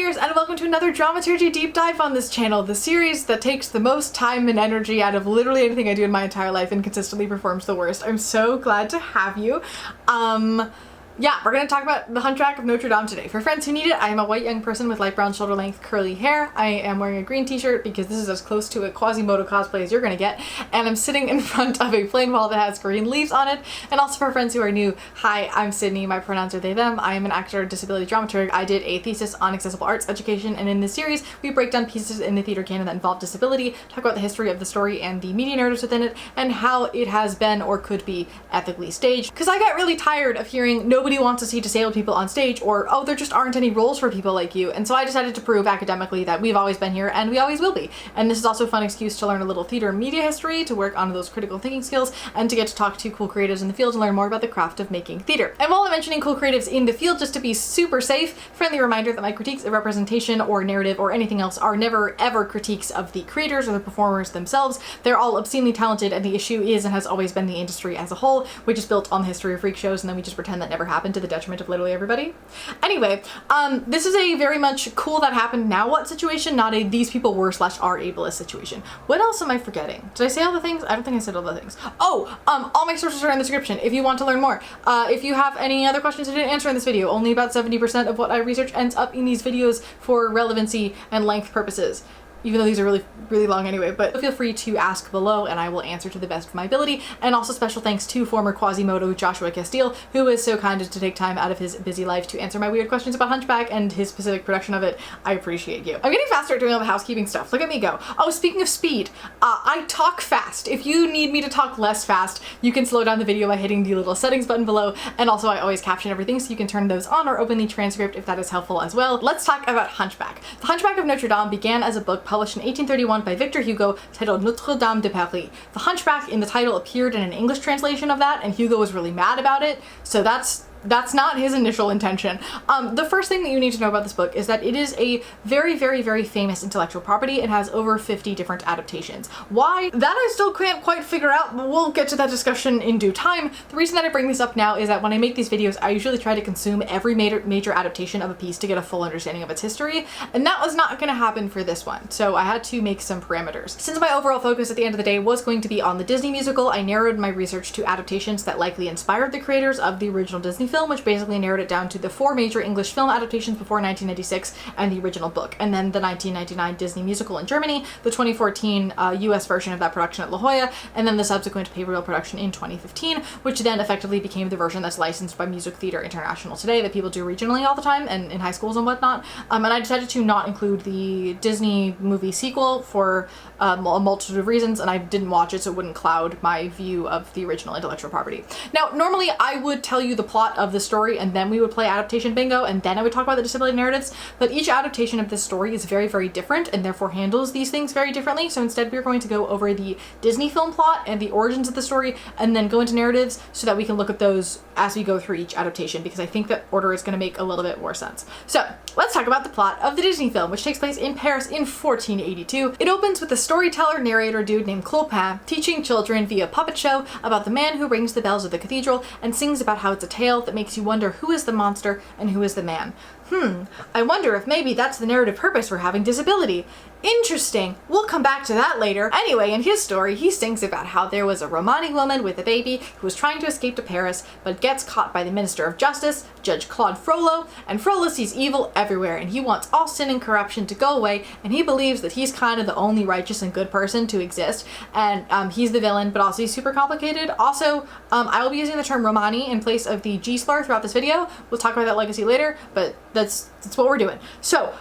dears, and welcome to another Dramaturgy deep dive on this channel, the series that takes the most time and energy out of literally anything I do in my entire life and consistently performs the worst. I'm so glad to have you. Yeah, we're gonna talk about The Hunchback of Notre Dame today. For friends who need it, I am a white young person with light brown shoulder length curly hair. I am wearing a green t-shirt because this is as close to a Quasimodo cosplay as you're gonna get, and I'm sitting in front of a plain wall that has green leaves on it. And also for friends who are new, hi, I'm Sydney, my pronouns are they, them. I am an actor, disability dramaturg. I did a thesis on accessible arts education, and in this series, we break down pieces in the theater canon that involve disability, talk about the history of the story and the media narratives within it, and how it has been or could be ethically staged. Because I got really tired of hearing nobody wants to see disabled people on stage, or oh, there just aren't any roles for people like you. And so I decided to prove academically that we've always been here and we always will be. And this is also a fun excuse to learn a little theater and media history, to work on those critical thinking skills, and to get to talk to cool creatives in the field and learn more about the craft of making theater. And while I'm mentioning cool creatives in the field, just to be super safe, friendly reminder that my critiques of representation or narrative or anything else are never ever critiques of the creators or the performers themselves. They're all obscenely talented, and the issue is and has always been the industry as a whole, which is built on the history of freak shows, and then we just pretend that never happened to the detriment of literally everybody. Anyway, this is a very much cool that happened now what situation, not a these people were / are ableist situation. What else am I forgetting? Did I say all the things? I don't think I said all the things. Oh, all my sources are in the description if you want to learn more. If you have any other questions I didn't answer in this video, only about 70% of what I research ends up in these videos for relevancy and length purposes, even though these are really long anyway, but feel free to ask below and I will answer to the best of my ability. And also special thanks to former Quasimodo Joshua Castile, who was so kind to take time out of his busy life to answer my weird questions about Hunchback and his specific production of it. I appreciate you. I'm getting faster at doing all the housekeeping stuff. Look at me go. Oh, speaking of speed, I talk fast. If you need me to talk less fast, you can slow down the video by hitting the little settings button below. And also I always caption everything, so you can turn those on or open the transcript if that is helpful as well. Let's talk about Hunchback. The Hunchback of Notre Dame began as a book published in 1831 by Victor Hugo titled Notre Dame de Paris. The Hunchback in the title appeared in an English translation of that, and Hugo was really mad about it, so that's not his initial intention. The first thing that you need to know about this book is that it is a very famous intellectual property. It has over 50 different adaptations. Why? That I still can't quite figure out, but we'll get to that discussion in due time. The reason that I bring this up now is that when I make these videos, I usually try to consume every major adaptation of a piece to get a full understanding of its history, and that was not going to happen for this one, so I had to make some parameters. Since my overall focus at the end of the day was going to be on the Disney musical, I narrowed my research to adaptations that likely inspired the creators of the original Disney film, which basically narrowed it down to the 4 major English film adaptations before 1996 and the original book, and then the 1999 Disney musical in Germany, the 2014 US version of that production at La Jolla, and then the subsequent pay-per-view production in 2015, which then effectively became the version that's licensed by Music Theater International today that people do regionally all the time and in high schools and whatnot. And I decided to not include the Disney movie sequel for a multitude of reasons, and I didn't watch it so it wouldn't cloud my view of the original intellectual property. Now, normally I would tell you the plot of the story and then we would play adaptation bingo, and then I would talk about the disability narratives, but each adaptation of this story is very different and therefore handles these things very differently. So instead we're going to go over the Disney film plot and the origins of the story and then go into narratives so that we can look at those as we go through each adaptation, because I think that order is going to make a little bit more sense. So let's talk about the plot of the Disney film, which takes place in Paris in 1482. It opens with a storyteller narrator dude named Clopin teaching children via puppet show about the man who rings the bells of the cathedral and sings about how it's a tale that makes you wonder who is the monster and who is the man. I wonder if maybe that's the narrative purpose for having disability. Interesting. We'll come back to that later. Anyway, in his story, he sings about how there was a Romani woman with a baby who was trying to escape to Paris, but gets caught by the Minister of Justice, Judge Claude Frollo, and Frollo sees evil everywhere, and he wants all sin and corruption to go away, and he believes that he's kind of the only righteous and good person to exist, and he's the villain, but also he's super complicated. Also, I will be using the term Romani in place of the G slur throughout this video. We'll talk about that legacy later, but that's what we're doing. So,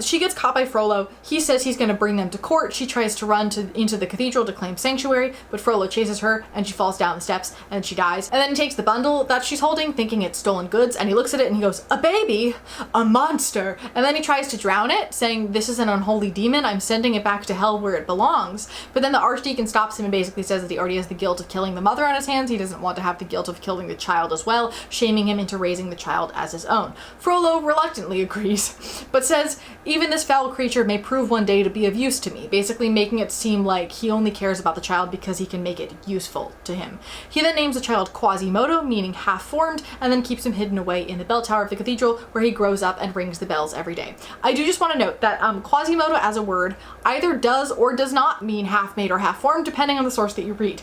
she gets caught by Frollo. He says he's going to bring them to court. She tries to run into the cathedral to claim sanctuary, but Frollo chases her and she falls down the steps and she dies. And then he takes the bundle that she's holding, thinking it's stolen goods, and he looks at it and he goes, "A baby? A monster." And then he tries to drown it, saying, "This is an unholy demon. I'm sending it back to hell where it belongs." But then the archdeacon stops him and basically says that he already has the guilt of killing the mother on his hands. He doesn't want to have the guilt of killing the child as well, shaming him into raising the child as his own. Frollo reluctantly agrees, but says Even this foul creature may prove one day to be of use to me, basically making it seem like he only cares about the child because he can make it useful to him. He then names the child Quasimodo, meaning half-formed, and then keeps him hidden away in the bell tower of the cathedral, where he grows up and rings the bells every day. I do just want to note that Quasimodo as a word either does or does not mean half-made or half-formed, depending on the source that you read.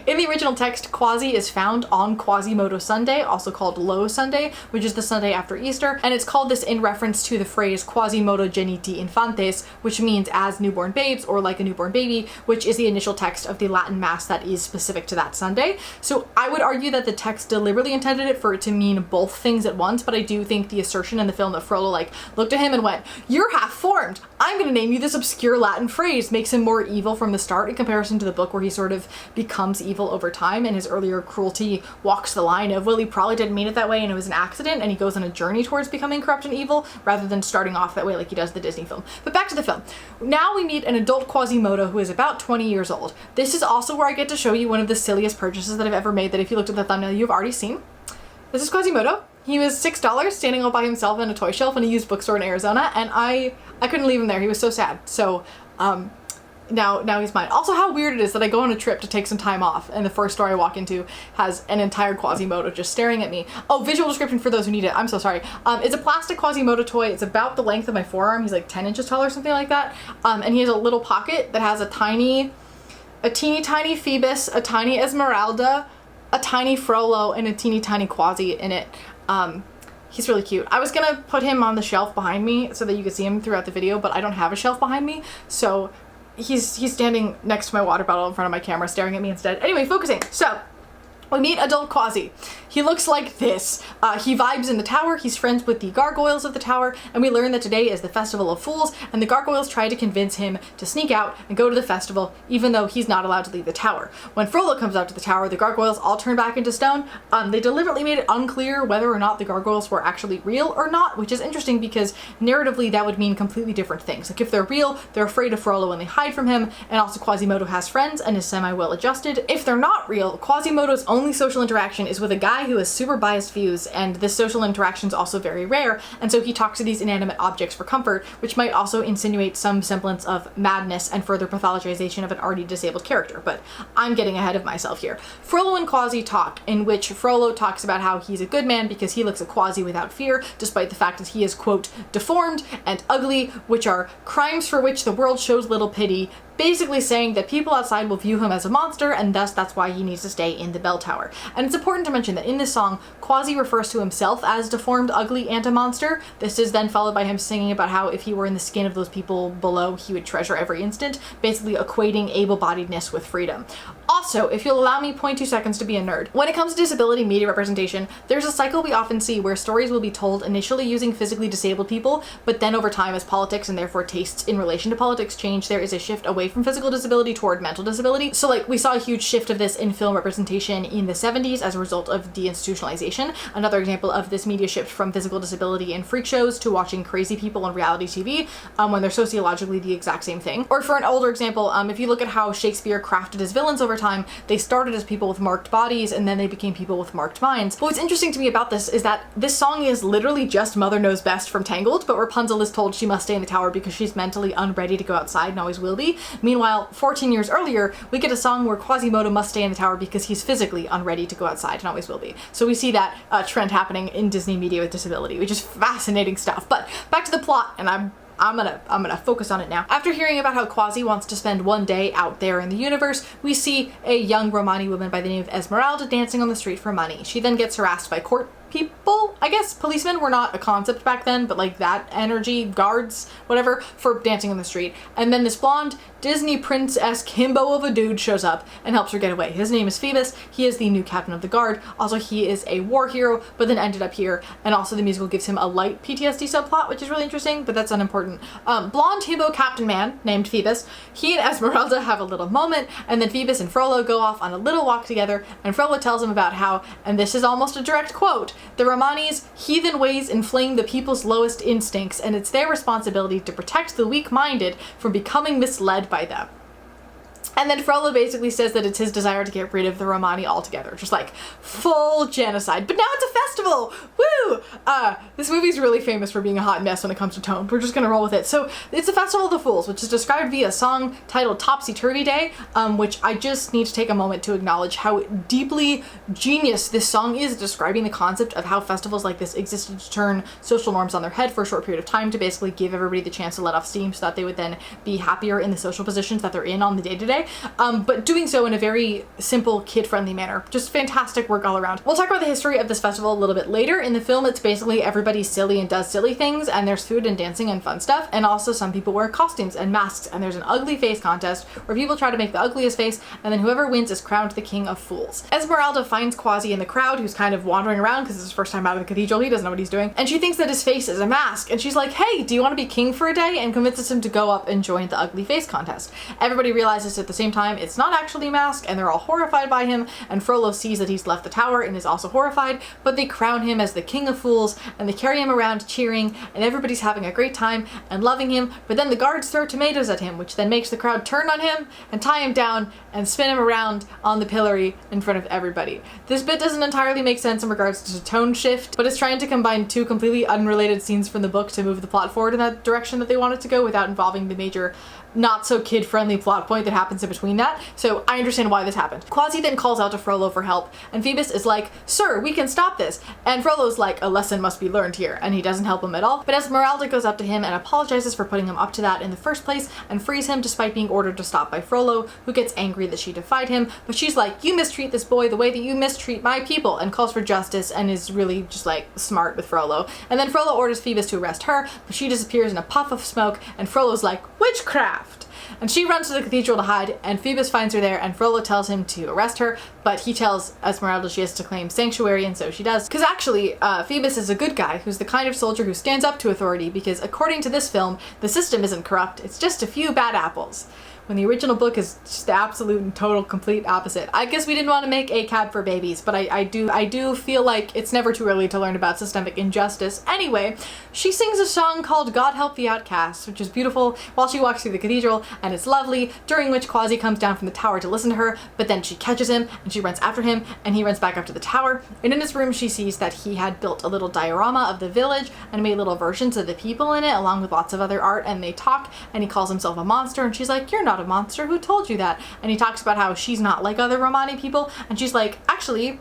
In the original text, Quasi is found on Quasimodo Sunday, also called Lo Sunday, which is the Sunday after Easter, and it's called this in reference to the phrase Quasimodo geniti infantes, which means as newborn babes or like a newborn baby, which is the initial text of the Latin Mass that is specific to that Sunday. So I would argue that the text deliberately intended it for it to mean both things at once, but I do think the assertion in the film that Frollo like looked at him and went, "You're half-formed, I'm gonna name you this obscure Latin phrase," makes him more evil from the start in comparison to the book, where he sort of becomes evil over time, and his earlier cruelty walks the line of, well, he probably didn't mean it that way and it was an accident, and he goes on a journey towards becoming corrupt and evil rather than starting off that way like he does the Disney film. But back to the film. Now we meet an adult Quasimodo who is about 20 years old. This is also where I get to show you one of the silliest purchases that I've ever made that if you looked at the thumbnail you've already seen. This is Quasimodo. He was $6 standing all by himself on a toy shelf in a used bookstore in Arizona, and I couldn't leave him there. He was so sad. So now he's mine. Also, how weird it is that I go on a trip to take some time off and the first store I walk into has an entire Quasimodo just staring at me. Oh, visual description for those who need it. I'm so sorry. It's a plastic Quasimodo toy. It's about the length of my forearm. He's like 10 inches tall or something like that. And he has a little pocket that has a teeny tiny Phoebus, a tiny Esmeralda, a tiny Frollo, and a teeny tiny Quasi in it. He's really cute. I was gonna put him on the shelf behind me so that you could see him throughout the video, but I don't have a shelf behind me, so he's standing next to my water bottle in front of my camera staring at me instead. Anyway, focusing. So we meet adult Quasi. He looks like this. He vibes in the tower, he's friends with the gargoyles of the tower, and we learn that today is the Festival of Fools, and the gargoyles try to convince him to sneak out and go to the festival, even though he's not allowed to leave the tower. When Frollo comes out to the tower, the gargoyles all turn back into stone. They deliberately made it unclear whether or not the gargoyles were actually real or not, which is interesting because narratively that would mean completely different things. Like if they're real, they're afraid of Frollo and they hide from him, and also Quasimodo has friends and is semi-well adjusted. If they're not real, Quasimodo's only social interaction is with a guy who has super biased views, and this social interaction is also very rare, and so he talks to these inanimate objects for comfort, which might also insinuate some semblance of madness and further pathologization of an already disabled character, but I'm getting ahead of myself here. Frollo and Quasi talk, in which Frollo talks about how he's a good man because he looks at Quasi without fear, despite the fact that he is, quote, deformed and ugly, which are crimes for which the world shows little pity, basically saying that people outside will view him as a monster, and thus that's why he needs to stay in the bell tower. And it's important to mention that in this song, Quasi refers to himself as deformed, ugly, and a monster. This is then followed by him singing about how if he were in the skin of those people below, he would treasure every instant, basically equating able-bodiedness with freedom. Also, if you'll allow me 0.2 seconds to be a nerd, when it comes to disability media representation, there's a cycle we often see where stories will be told initially using physically disabled people, but then over time as politics and therefore tastes in relation to politics change, there is a shift away from physical disability toward mental disability. So like we saw a huge shift of this in film representation in the 70s as a result of deinstitutionalization. Another example of this media shift from physical disability in freak shows to watching crazy people on reality TV when they're sociologically the exact same thing. Or for an older example, if you look at how Shakespeare crafted his villains over time, they started as people with marked bodies and then they became people with marked minds. But what's interesting to me about this is that this song is literally just Mother Knows Best from Tangled, but Rapunzel is told she must stay in the tower because she's mentally unready to go outside and always will be. Meanwhile, 14 years earlier, we get a song where Quasimodo must stay in the tower because he's physically unready to go outside and always will be. So we see that trend happening in Disney media with disability, which is fascinating stuff. But back to the plot, and I'm gonna focus on it now. After hearing about how Quasi wants to spend one day out there in the universe, we see a young Romani woman by the name of Esmeralda dancing on the street for money. She then gets harassed by court people, I guess. Policemen were not a concept back then, but like that energy, guards, whatever, for dancing on the street. And then this blonde Disney prince-esque himbo of a dude shows up and helps her get away. His name is Phoebus. He is the new captain of the guard. Also, he is a war hero, but then ended up here. And also the musical gives him a light PTSD subplot, which is really interesting, but that's unimportant. Blonde himbo captain man named Phoebus. He and Esmeralda have a little moment, and then Phoebus and Frollo go off on a little walk together, and Frollo tells him about how, and this is almost a direct quote, the Romani's heathen ways inflame the people's lowest instincts, and it's their responsibility to protect the weak-minded from becoming misled by them. And then Frollo basically says that it's his desire to get rid of the Romani altogether, just like full genocide. But now it's a festival! Woo! This movie's really famous for being a hot mess when it comes to tone. We're just gonna roll with it. So it's the Festival of the Fools, which is described via a song titled Topsy Turvy Day, which I just need to take a moment to acknowledge how deeply genius this song is, describing the concept of how festivals like this existed to turn social norms on their head for a short period of time, to basically give everybody the chance to let off steam so that they would then be happier in the social positions that they're in on the day-to-day. But doing so in a very simple, kid-friendly manner. Just fantastic work all around. We'll talk about the history of this festival a little bit later. In the film, it's basically everybody's silly and does silly things, and there's food and dancing and fun stuff, and also some people wear costumes and masks, and there's an ugly face contest where people try to make the ugliest face, and then whoever wins is crowned the king of fools. Esmeralda finds Quasi in the crowd, who's kind of wandering around because it's his first time out of the cathedral. He doesn't know what he's doing, and she thinks that his face is a mask, and she's like, hey, do you want to be king for a day? And convinces him to go up and join the ugly face contest. Everybody realizes at the same time it's not actually a mask, and they're all horrified by him, and Frollo sees that he's left the tower and is also horrified, but they crown him as the king of fools, and they carry him around cheering, and everybody's having a great time and loving him, but then the guards throw tomatoes at him, which then makes the crowd turn on him and tie him down and spin him around on the pillory in front of everybody. This bit doesn't entirely make sense in regards to tone shift, but it's trying to combine two completely unrelated scenes from the book to move the plot forward in that direction that they want it to go without involving the major not so kid-friendly plot point that happens in between that, so I understand why this happened. Quasi then calls out to Frollo for help, and Phoebus is like, sir, we can stop this, and Frollo's like, a lesson must be learned here, and he doesn't help him at all, but Esmeralda goes up to him and apologizes for putting him up to that in the first place, and frees him despite being ordered to stop by Frollo, who gets angry that she defied him, but she's like, you mistreat this boy the way that you mistreat my people, and calls for justice, and is really just like smart with Frollo, and then Frollo orders Phoebus to arrest her, but she disappears in a puff of smoke, and Frollo's like, witchcraft! And she runs to the cathedral to hide, and Phoebus finds her there, and Frollo tells him to arrest her, but he tells Esmeralda she has to claim sanctuary, and so she does. Because actually, Phoebus is a good guy who's the kind of soldier who stands up to authority, because according to this film, the system isn't corrupt, it's just a few bad apples. When the original book is just the absolute and total complete opposite. I guess we didn't want to make ACAB for babies, but I do feel like it's never too early to learn about systemic injustice. Anyway, she sings a song called God Help the Outcasts, which is beautiful while she walks through the cathedral, and it's lovely, during which Quasi comes down from the tower to listen to her, but then she catches him, and she runs after him, and he runs back up to the tower, and in his room she sees that he had built a little diorama of the village, and made little versions of the people in it, along with lots of other art, and they talk, and he calls himself a monster, and she's like, you're not a monster, who told you that? And he talks about how she's not like other Romani people, and she's like, actually,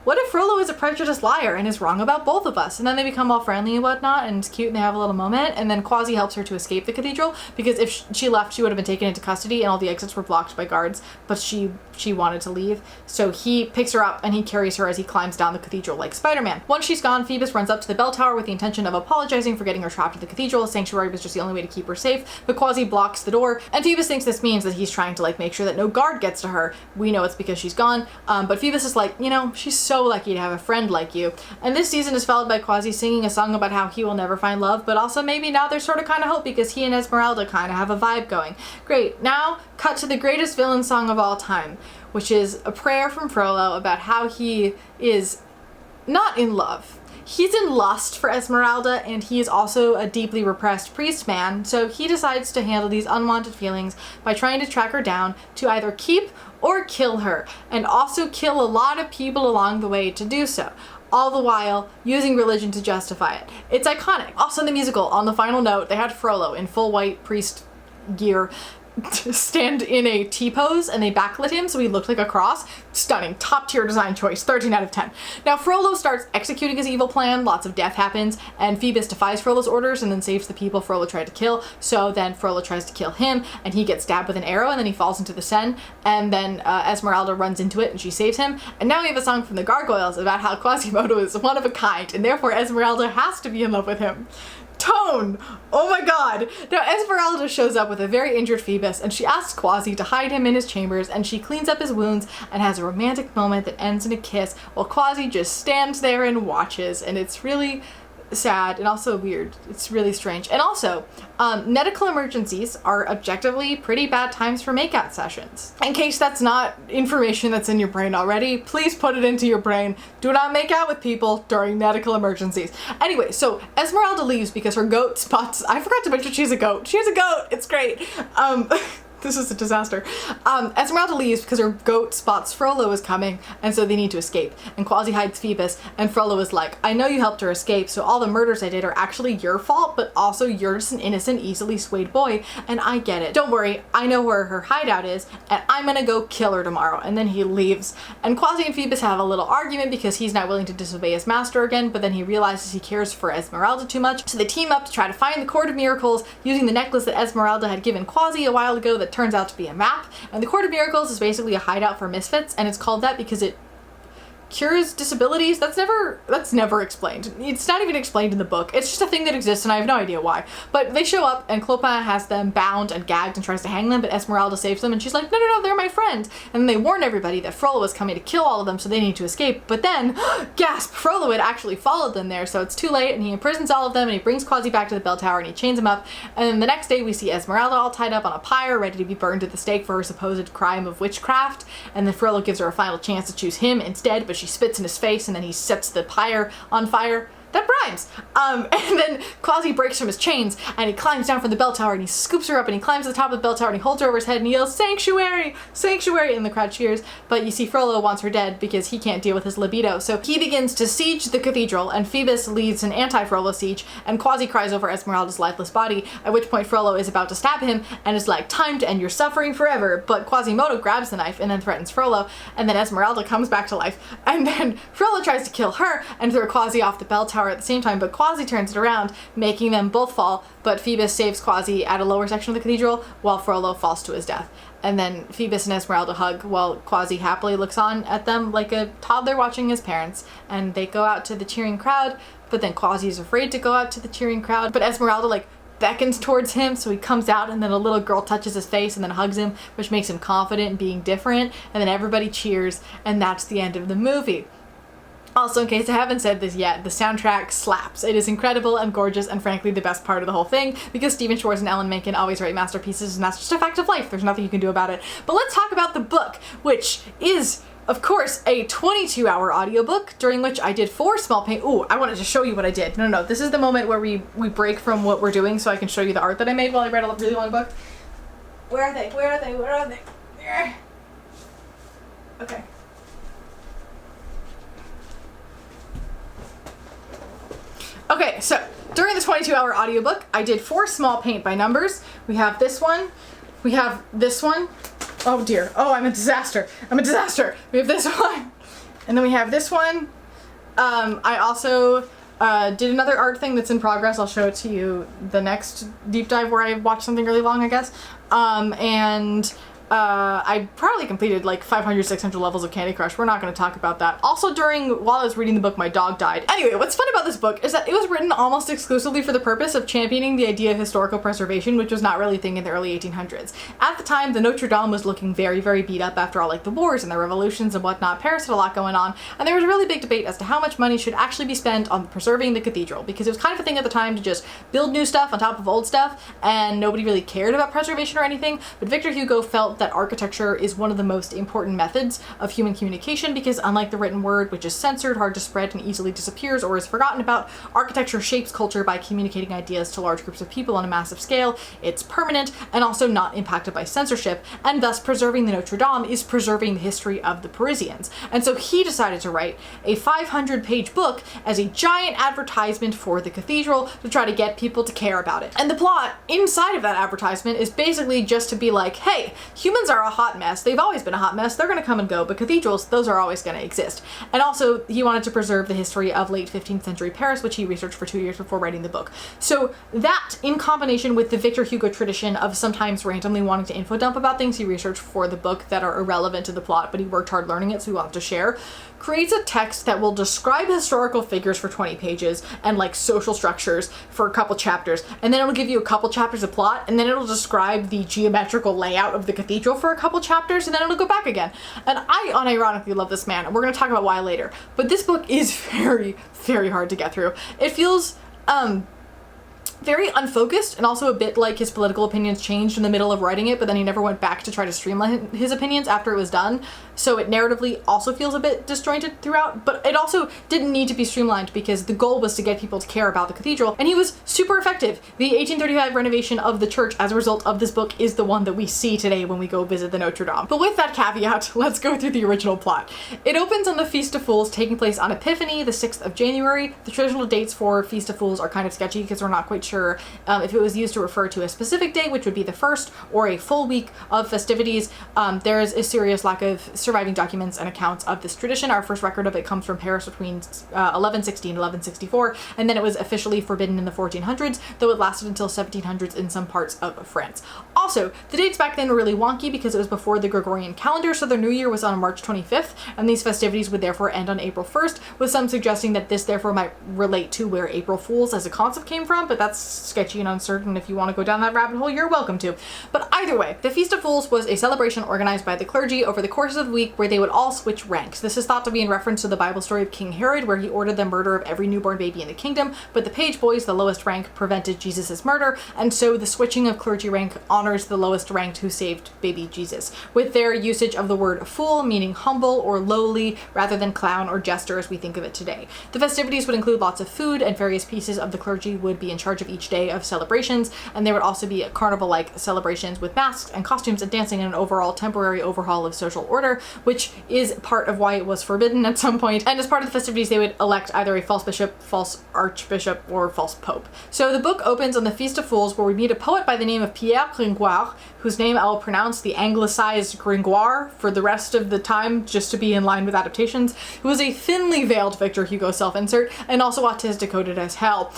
what if Frollo is a prejudiced liar and is wrong about both of us? And then they become all friendly and whatnot, and it's cute, and they have a little moment, and then Quasi helps her to escape the cathedral, because if she left, she would have been taken into custody, and all the exits were blocked by guards, but she wanted to leave, so he picks her up, and he carries her as he climbs down the cathedral like Spider-Man. Once she's gone, Phoebus runs up to the bell tower with the intention of apologizing for getting her trapped in the cathedral. Sanctuary was just the only way to keep her safe, but Quasi blocks the door, and Phoebus thinks this means that he's trying to like make sure that no guard gets to her. We know it's because she's gone, but Phoebus is like, you know, she's so lucky to have a friend like you. And this season is followed by Quasi singing a song about how he will never find love, but also maybe now there's sort of kind of hope because he and Esmeralda kind of have a vibe going. Great, now cut to the greatest villain song of all time, which is a prayer from Frollo about how he is not in love. He's in lust for Esmeralda, and he is also a deeply repressed priest man, so he decides to handle these unwanted feelings by trying to track her down to either keep or kill her, and also kill a lot of people along the way to do so, all the while using religion to justify it. It's iconic. Also in the musical, on the final note, they had Frollo in full white priest gear stand in a T-pose, and they backlit him so he looked like a cross. Stunning. Top tier design choice. 13 out of 10. Now Frollo starts executing his evil plan, lots of death happens, and Phoebus defies Frollo's orders and then saves the people Frollo tried to kill, so then Frollo tries to kill him, and he gets stabbed with an arrow, and then he falls into the Seine, and then Esmeralda runs into it and she saves him, and now we have a song from the Gargoyles about how Quasimodo is one of a kind, and therefore Esmeralda has to be in love with him. Tone! Oh my god! Now Esmeralda shows up with a very injured Phoebus, and she asks Quasi to hide him in his chambers, and she cleans up his wounds and has a romantic moment that ends in a kiss while Quasi just stands there and watches, and it's really sad and also weird. It's really strange. And also, medical emergencies are objectively pretty bad times for makeout sessions. In case that's not information that's in your brain already, please put it into your brain. Do not make out with people during medical emergencies. Anyway, so Esmeralda leaves because her goat spots. I forgot to mention she's a goat. She has a goat. It's great. This is a disaster. Esmeralda leaves because her goat spots Frollo is coming, and so they need to escape. And Quasi hides Phoebus, and Frollo is like, I know you helped her escape, so all the murders I did are actually your fault, but also you're just an innocent, easily swayed boy, and I get it. Don't worry, I know where her hideout is, and I'm gonna go kill her tomorrow. And then he leaves. And Quasi and Phoebus have a little argument because he's not willing to disobey his master again, but then he realizes he cares for Esmeralda too much, so they team up to try to find the Court of Miracles using the necklace that Esmeralda had given Quasi a while ago that turns out to be a map. And the Court of Miracles is basically a hideout for misfits, and it's called that because it cures disabilities. That's never explained. It's not even explained in the book. It's just a thing that exists, and I have no idea why. But they show up, and Clopin has them bound and gagged and tries to hang them, but Esmeralda saves them, and she's like, no, they're my friends. And then they warn everybody that Frollo is coming to kill all of them, so they need to escape. But then, gasp, Frollo had actually followed them there, so it's too late, and he imprisons all of them, and he brings Quasi back to the bell tower, and he chains them up. And then the next day, we see Esmeralda all tied up on a pyre, ready to be burned at the stake for her supposed crime of witchcraft. And then Frollo gives her a final chance to choose him instead, but she spits in his face, and then he sets the pyre on fire. That rhymes. And then Quasi breaks from his chains, and he climbs down from the bell tower, and he scoops her up, and he climbs to the top of the bell tower, and he holds her over his head, and he yells, "Sanctuary! Sanctuary!" And the crowd cheers. But you see Frollo wants her dead because he can't deal with his libido. So he begins to siege the cathedral, and Phoebus leads an anti-Frollo siege, and Quasi cries over Esmeralda's lifeless body, at which point Frollo is about to stab him, and is like, time to end your suffering forever. But Quasimodo grabs the knife and then threatens Frollo, and then Esmeralda comes back to life, and then Frollo tries to kill her and throw Quasi off the bell tower at the same time, but Quasi turns it around, making them both fall, but Phoebus saves Quasi at a lower section of the cathedral while Frollo falls to his death. And then Phoebus and Esmeralda hug while Quasi happily looks on at them like a toddler watching his parents, and they go out to the cheering crowd, but then Quasi is afraid to go out to the cheering crowd, but Esmeralda beckons towards him, so he comes out, and then a little girl touches his face and then hugs him, which makes him confident in being different, and then everybody cheers, and that's the end of the movie. Also, in case I haven't said this yet, the soundtrack slaps. It is incredible and gorgeous and frankly the best part of the whole thing, because Stephen Schwartz and Alan Menken always write masterpieces, and that's just a fact of life. There's nothing you can do about it. But let's talk about the book, which is, of course, a 22-hour audiobook, during which I did 4 small paint. Ooh, I wanted to show you what I did. No, this is the moment where we break from what we're doing so I can show you the art that I made while I read a really long book. Where are they? Where are they? Where are they? There. Okay. Okay, so during the 22-hour audiobook, I did 4 small paint by numbers. We have this one. We have this one. Oh dear. Oh, I'm a disaster. We have this one. And then we have this one. I also did another art thing that's in progress. I'll show it to you the next deep dive where I watch something really long, I guess. I probably completed 500, 600 levels of Candy Crush. We're not going to talk about that. Also, while I was reading the book, my dog died. Anyway, what's fun about this book is that it was written almost exclusively for the purpose of championing the idea of historical preservation, which was not really a thing in the early 1800s. At the time, the Notre Dame was looking very, very beat up after all the wars and the revolutions and whatnot. Paris had a lot going on, and there was a really big debate as to how much money should actually be spent on preserving the cathedral, because it was kind of a thing at the time to just build new stuff on top of old stuff, and nobody really cared about preservation or anything. But Victor Hugo felt that architecture is one of the most important methods of human communication, because unlike the written word, which is censored, hard to spread, and easily disappears or is forgotten about, architecture shapes culture by communicating ideas to large groups of people on a massive scale. It's permanent and also not impacted by censorship, and thus preserving the Notre Dame is preserving the history of the Parisians. And so he decided to write a 500-page book as a giant advertisement for the cathedral to try to get people to care about it. And the plot inside of that advertisement is basically just to be like, hey, humans are a hot mess. They've always been a hot mess. They're going to come and go, but cathedrals, those are always going to exist. And also, he wanted to preserve the history of late 15th century Paris, which he researched for 2 years before writing the book. So that, in combination with the Victor Hugo tradition of sometimes randomly wanting to info dump about things he researched for the book that are irrelevant to the plot, but he worked hard learning it, so he wants to share, creates a text that will describe historical figures for 20 pages and social structures for a couple chapters, and then it'll give you a couple chapters of plot, and then it'll describe the geometrical layout of the cathedral for a couple chapters, and then it'll go back again. And I unironically love this man, and we're going to talk about why later. But this book is very, very hard to get through. It feels very unfocused, and also a bit like his political opinions changed in the middle of writing it, but then he never went back to try to streamline his opinions after it was done. So it narratively also feels a bit disjointed throughout, but it also didn't need to be streamlined because the goal was to get people to care about the cathedral, and he was super effective. The 1835 renovation of the church as a result of this book is the one that we see today when we go visit the Notre Dame. But with that caveat, let's go through the original plot. It opens on the Feast of Fools taking place on Epiphany, the 6th of January. The traditional dates for Feast of Fools are kind of sketchy because we're not quite sure if it was used to refer to a specific day, which would be the first, or a full week of festivities. There is a serious lack of surviving documents and accounts of this tradition. Our first record of it comes from Paris between 1160 and 1164, and then it was officially forbidden in the 1400s, though it lasted until 1700s in some parts of France. Also, the dates back then were really wonky because it was before the Gregorian calendar, so their new year was on March 25th, and these festivities would therefore end on April 1st, with some suggesting that this therefore might relate to where April Fools as a concept came from, but that's sketchy and uncertain. If you want to go down that rabbit hole, you're welcome to. But either way, the Feast of Fools was a celebration organized by the clergy over the course of the week where they would all switch ranks. This is thought to be in reference to the Bible story of King Herod, where he ordered the murder of every newborn baby in the kingdom, but the page boys, the lowest rank, prevented Jesus' murder, and so the switching of clergy rank honors the lowest ranked who saved baby Jesus, with their usage of the word fool meaning humble or lowly rather than clown or jester as we think of it today. The festivities would include lots of food, and various pieces of the clergy would be in charge of each day of celebrations, and there would also be carnival-like celebrations with masks and costumes and dancing and an overall temporary overhaul of social order, which is part of why it was forbidden at some point. And as part of the festivities, they would elect either a false bishop, false archbishop, or false pope. So the book opens on the Feast of Fools, where we meet a poet by the name of Pierre Gringoire, whose name I will pronounce the anglicized Gringoire for the rest of the time, just to be in line with adaptations, who was a thinly veiled Victor Hugo self-insert, and also autistic coded as hell.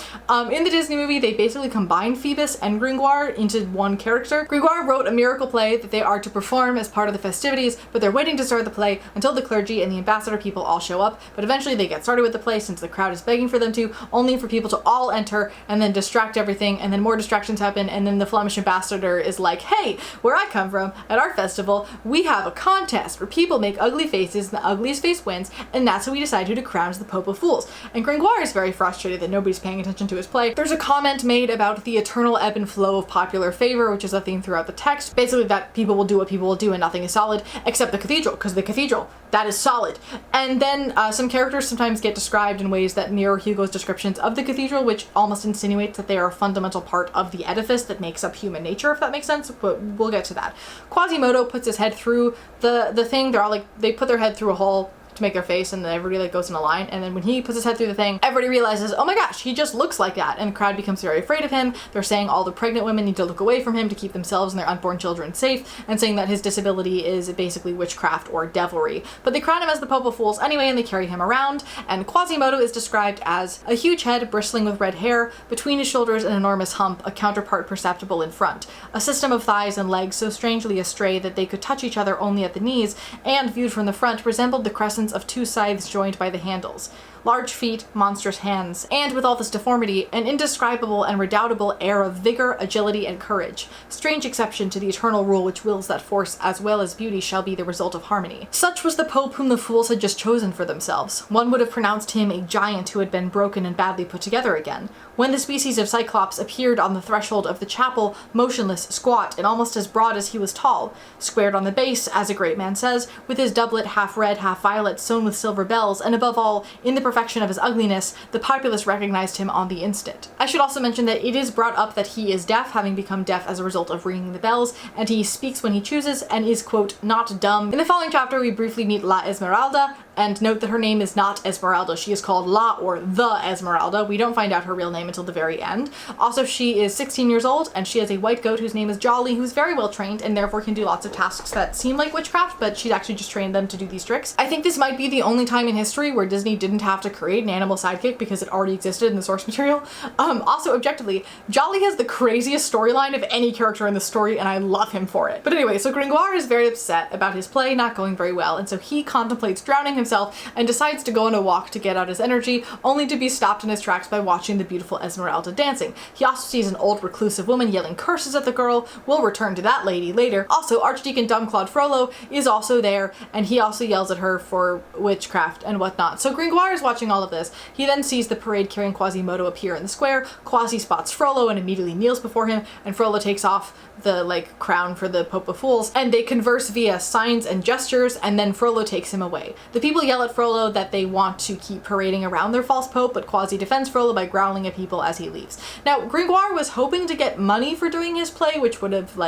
In the Disney movie, they basically combined Phoebus and Gringoire into one character. Gringoire wrote a miracle play that they are to perform as part of the festivities, but they're waiting to start the play until the clergy and the ambassador people all show up, but eventually they get started with the play since the crowd is begging for them to, only for people to all enter and then distract everything, and then more distractions happen, and then the Flemish ambassador is like, hey, where I come from, at our festival, we have a contest where people make ugly faces and the ugliest face wins, and that's how we decide who to crown as the Pope of Fools. And Gringoire is very frustrated that nobody's paying attention to his play. There's a comment made about the eternal ebb and flow of popular favor, which is a theme throughout the text. Basically that people will do what people will do and nothing is solid, except the cathedral, because the cathedral, that is solid. And then some characters sometimes get described in ways that mirror Hugo's descriptions of the cathedral, which almost insinuates that they are a fundamental part of the edifice that makes up human nature, if that makes sense, but we'll get to that. Quasimodo puts his head through the thing. They're all like, they put their head through a hole to make their face, and then everybody like goes in a line, and then when he puts his head through the thing, everybody realizes, oh my gosh, he just looks like that, and the crowd becomes very afraid of him. They're saying all the pregnant women need to look away from him to keep themselves and their unborn children safe, and saying that his disability is basically witchcraft or devilry. But they crown him as the Pope of Fools anyway, and they carry him around, and Quasimodo is described as a huge head bristling with red hair, between his shoulders an enormous hump, a counterpart perceptible in front, a system of thighs and legs so strangely astray that they could touch each other only at the knees, and viewed from the front resembled the crescents of two scythes joined by the handles. Large feet, monstrous hands, and with all this deformity, an indescribable and redoubtable air of vigor, agility, and courage. Strange exception to the eternal rule which wills that force as well as beauty shall be the result of harmony. Such was the Pope whom the fools had just chosen for themselves. One would have pronounced him a giant who had been broken and badly put together again. When the species of Cyclops appeared on the threshold of the chapel, motionless, squat, and almost as broad as he was tall, squared on the base, as a great man says, with his doublet half red, half violet, sewn with silver bells, and above all, in the perfection of his ugliness, the populace recognized him on the instant. I should also mention that it is brought up that he is deaf, having become deaf as a result of ringing the bells, and he speaks when he chooses, and is, quote, not dumb. In the following chapter, we briefly meet La Esmeralda, and note that her name is not Esmeralda. She is called La, or the Esmeralda. We don't find out her real name until the very end. Also, she is 16 years old, and she has a white goat whose name is Jolly, who's very well trained, and therefore can do lots of tasks that seem like witchcraft, but she's actually just trained them to do these tricks. I think this might be the only time in history where Disney didn't have to create an animal sidekick because it already existed in the source material. Also, objectively, Jolly has the craziest storyline of any character in the story, and I love him for it. But anyway, so Gringoire is very upset about his play not going very well, and so he contemplates drowning himself and decides to go on a walk to get out his energy, only to be stopped in his tracks by watching the beautiful Esmeralda dancing. He also sees an old reclusive woman yelling curses at the girl. We'll return to that lady later. Also, Archdeacon Dumbclad Frollo is also there, and he also yells at her for witchcraft and whatnot. So Gringoire is watching all of this. He then sees the parade carrying Quasimodo appear in the square. Quasi spots Frollo and immediately kneels before him, and Frollo takes off the crown for the Pope of Fools, and they converse via signs and gestures, and then Frollo takes him away. The people yell at Frollo that they want to keep parading around their false pope, but Quasi defends Frollo by growling at people as he leaves. Now, Gringoire was hoping to get money for doing his play, which would have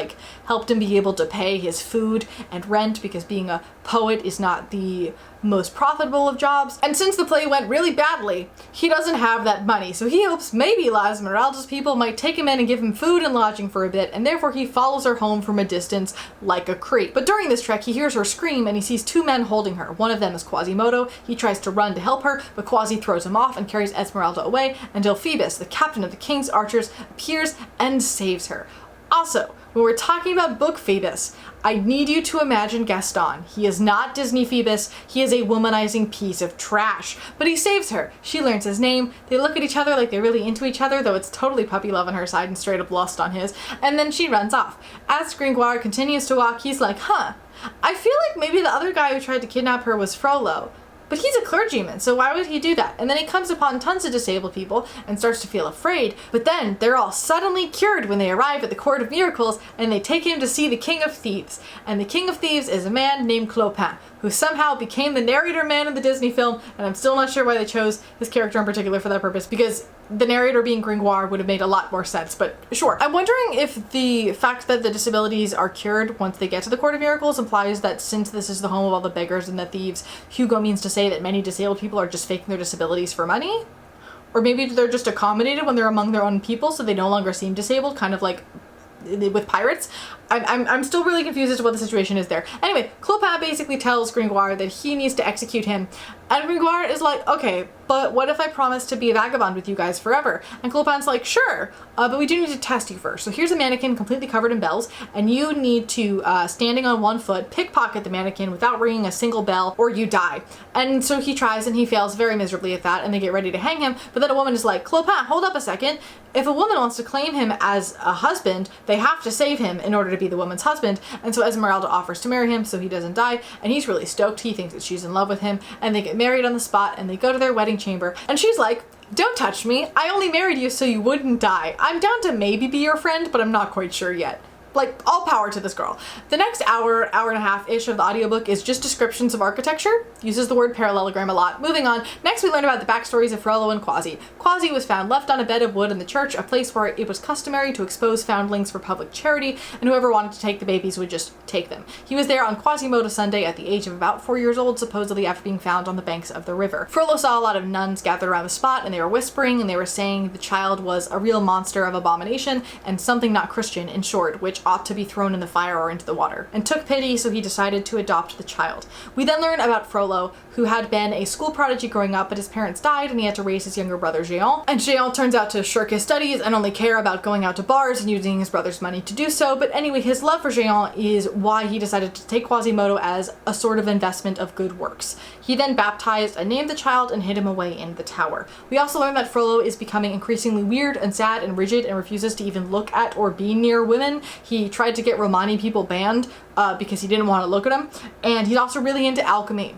helped him be able to pay his food and rent, because being a poet is not the most profitable of jobs. And since the play went really badly, he doesn't have that money, so he hopes maybe La Esmeralda's people might take him in and give him food and lodging for a bit, and therefore he follows her home from a distance like a creep. But during this trek, he hears her scream and he sees two men holding her. One of them is Quasimodo. He tries to run to help her, but Quasi throws him off and carries Esmeralda away until Phoebus, the captain of the king's archers, appears and saves her. Also, when we're talking about book Phoebus, I need you to imagine Gaston. He is not Disney Phoebus, he is a womanizing piece of trash. But he saves her. She learns his name, they look at each other like they're really into each other, though it's totally puppy love on her side and straight up lust on his, and then she runs off. As Gringoire continues to walk, he's like, I feel like maybe the other guy who tried to kidnap her was Frollo. But he's a clergyman, so why would he do that? And then he comes upon tons of disabled people and starts to feel afraid, but then they're all suddenly cured when they arrive at the Court of Miracles, and they take him to see the King of Thieves. And the King of Thieves is a man named Clopin, who somehow became the narrator man in the Disney film, and I'm still not sure why they chose his character in particular for that purpose, because the narrator being Gringoire would have made a lot more sense, but sure. I'm wondering if the fact that the disabilities are cured once they get to the Court of Miracles implies that since this is the home of all the beggars and the thieves, Hugo means to say that many disabled people are just faking their disabilities for money? Or maybe they're just accommodated when they're among their own people, so they no longer seem disabled, kind of like with pirates. I'm still really confused as to what the situation is there. Anyway, Clopin basically tells Gringoire that he needs to execute him, and Gringoire is like, okay, but what if I promise to be a vagabond with you guys forever? And Clopin's like, sure, but we do need to test you first. So here's a mannequin completely covered in bells, and you need to, standing on one foot, pickpocket the mannequin without ringing a single bell, or you die. And so he tries, and he fails very miserably at that, and they get ready to hang him, but then a woman is like, Clopin, hold up a second. If a woman wants to claim him as a husband, they have to save him in order to be the woman's husband. And so Esmeralda offers to marry him so he doesn't die, and he's really stoked. He thinks that she's in love with him, and they get married on the spot, and they go to their wedding chamber, and she's like, don't touch me. I only married you so you wouldn't die. I'm down to maybe be your friend, but I'm not quite sure yet. Like, all power to this girl. The next hour and a half-ish of the audiobook is just descriptions of architecture. Uses the word parallelogram a lot. Moving on, next we learn about the backstories of Frollo and Quasi. Quasi was found left on a bed of wood in the church, a place where it was customary to expose foundlings for public charity, and whoever wanted to take the babies would just take them. He was there on Quasimodo Sunday at the age of about 4 years old, supposedly after being found on the banks of the river. Frollo saw a lot of nuns gathered around the spot, and they were whispering, and they were saying the child was a real monster of abomination, and something not Christian, in short, which ought to be thrown in the fire or into the water, and took pity, so he decided to adopt the child. We then learn about Frollo, who had been a school prodigy growing up, but his parents died and he had to raise his younger brother Jean. And Jean turns out to shirk his studies and only care about going out to bars and using his brother's money to do so. But anyway, his love for Jean is why he decided to take Quasimodo as a sort of investment of good works. He then baptized and named the child and hid him away in the tower. We also learn that Frollo is becoming increasingly weird and sad and rigid and refuses to even look at or be near women. He tried to get Romani people banned because he didn't want to look at them, and he's also really into alchemy.